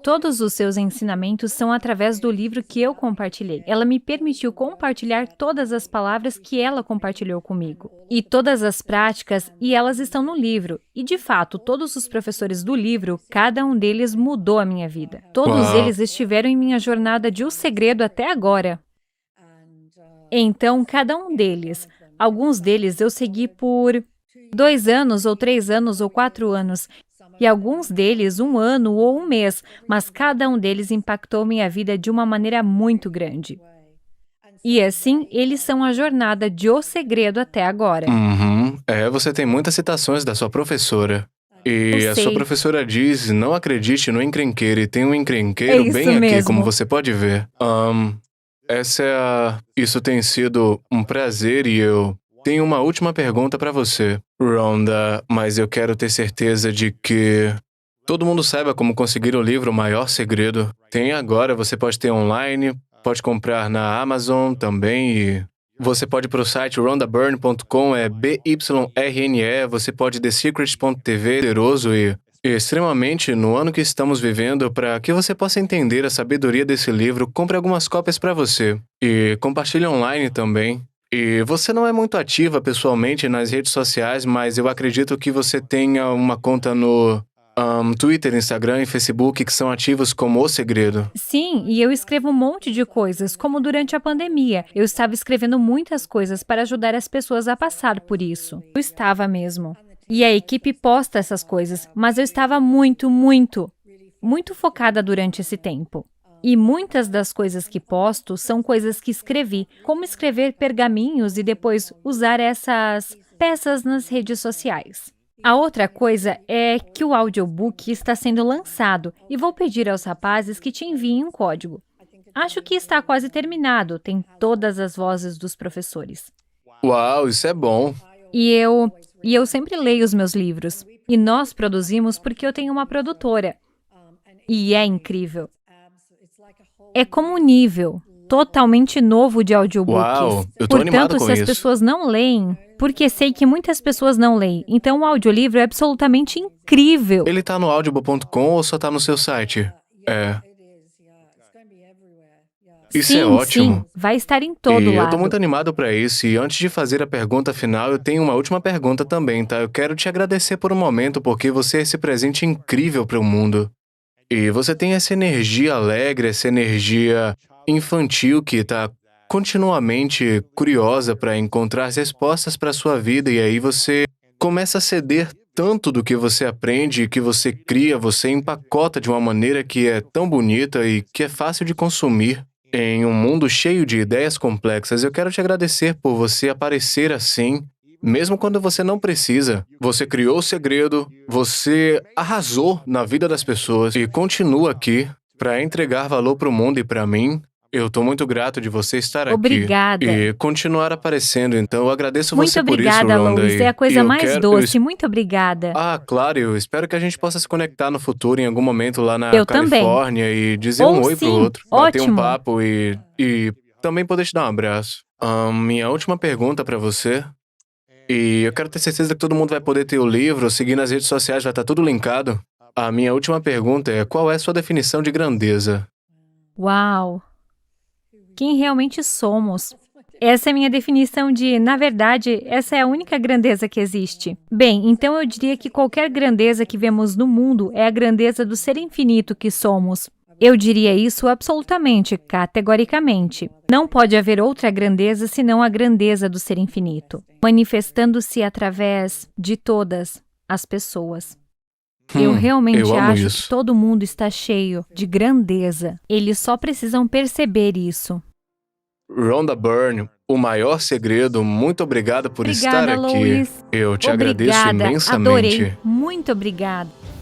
Todos os seus ensinamentos são através do livro que eu compartilhei. Ela me permitiu compartilhar todas as palavras que ela compartilhou comigo. E todas as práticas, e elas estão no livro. E, de fato, todos os professores do livro, cada um deles mudou a minha vida. Todos Uau. eles estiveram em minha jornada de O Segredo até agora. Então, cada um deles, alguns deles eu segui por 2 anos, ou 3 anos, ou 4 anos. E alguns deles 1 ano ou 1 mês, mas cada um deles impactou minha vida de uma maneira muito grande. E assim, eles são a jornada de O Segredo até agora. Você tem muitas citações da sua professora. E Eu a sei. sua professora diz, não acredite no encrenqueiro, e tem um encrenqueiro É isso bem aqui, mesmo. como você pode ver. Isso tem sido um prazer e eu tenho uma última pergunta para você, Rhonda, mas eu quero ter certeza de que todo mundo saiba como conseguir o livro O Maior Segredo. Tem agora, você pode ter online, pode comprar na Amazon também e você pode ir para o site rhondabyrne.com, é BYRNE, você pode ir thesecret.tv, poderoso e extremamente no ano que estamos vivendo, para que você possa entender a sabedoria desse livro, compre algumas cópias para você e compartilhe online também. E você não é muito ativa pessoalmente nas redes sociais, mas eu acredito que você tenha uma conta no Twitter, Instagram e Facebook que são ativos como O Segredo. Sim, e eu escrevo um monte de coisas, como durante a pandemia. Eu estava escrevendo muitas coisas para ajudar as pessoas a passar por isso. Eu estava mesmo. E a equipe posta essas coisas, mas eu estava muito focada durante esse tempo. E muitas das coisas que posto são coisas que escrevi, como escrever pergaminhos e depois usar essas peças nas redes sociais. A outra coisa é que o audiobook está sendo lançado e vou pedir aos rapazes que te enviem um código. Acho que está quase terminado, tem todas as vozes dos professores. Uau, isso é bom. E eu sempre leio os meus livros. E nós produzimos porque eu tenho uma produtora. E é incrível. É como um nível totalmente novo de audiobooks. Uau, eu tô animado Portanto, com se as isso. pessoas não leem, porque sei que muitas pessoas não leem, então o audiolivro é absolutamente incrível. Ele tá no audible.com ou só tá no seu site? É. Isso é ótimo. Sim, vai estar em todo E eu tô lado. muito animado pra isso. E antes de fazer a pergunta final, eu tenho uma última pergunta também, tá? Eu quero te agradecer por um momento, porque você é esse presente incrível para o mundo. E você tem essa energia alegre, essa energia infantil que tá continuamente curiosa para encontrar as respostas para sua vida. E aí você começa a ceder tanto do que você aprende, que você cria, você empacota de uma maneira que é tão bonita e que é fácil de consumir. Em um mundo cheio de ideias complexas, eu quero te agradecer por você aparecer assim, mesmo quando você não precisa. Você criou o segredo, você arrasou na vida das pessoas e continua aqui para entregar valor para o mundo e para mim. Eu tô muito grato de você estar aqui Obrigada. e continuar aparecendo. Então, eu agradeço Muito você por isso, obrigada, Rhonda. Lois. É a E coisa eu mais quero- doce. Muito obrigada. Ah, claro, eu espero que a gente possa se conectar no futuro, em algum momento lá na Eu também. Califórnia e dizer Ou um oi pro sim, outro, bater um ótimo. papo e também poder te dar um abraço. Minha última pergunta pra você, e eu quero ter certeza que todo mundo vai poder ter o livro, seguir nas redes sociais, vai estar tudo linkado. A minha última pergunta é: qual é a sua definição de grandeza? Uau! Quem realmente somos? Essa é a minha definição de, na verdade, essa é a única grandeza que existe. Bem, então eu diria que qualquer grandeza que vemos no mundo é a grandeza do ser infinito que somos. Eu diria isso absolutamente, categoricamente. Não pode haver outra grandeza senão a grandeza do ser infinito, manifestando-se através de todas as pessoas. Eu realmente eu amo acho isso. que todo mundo está cheio de grandeza. Eles só precisam perceber isso. Rhonda Byrne, o maior segredo, muito obrigado por estar Obrigada, aqui. Lois. Eu te agradeço Obrigada, imensamente. adorei. Muito obrigada.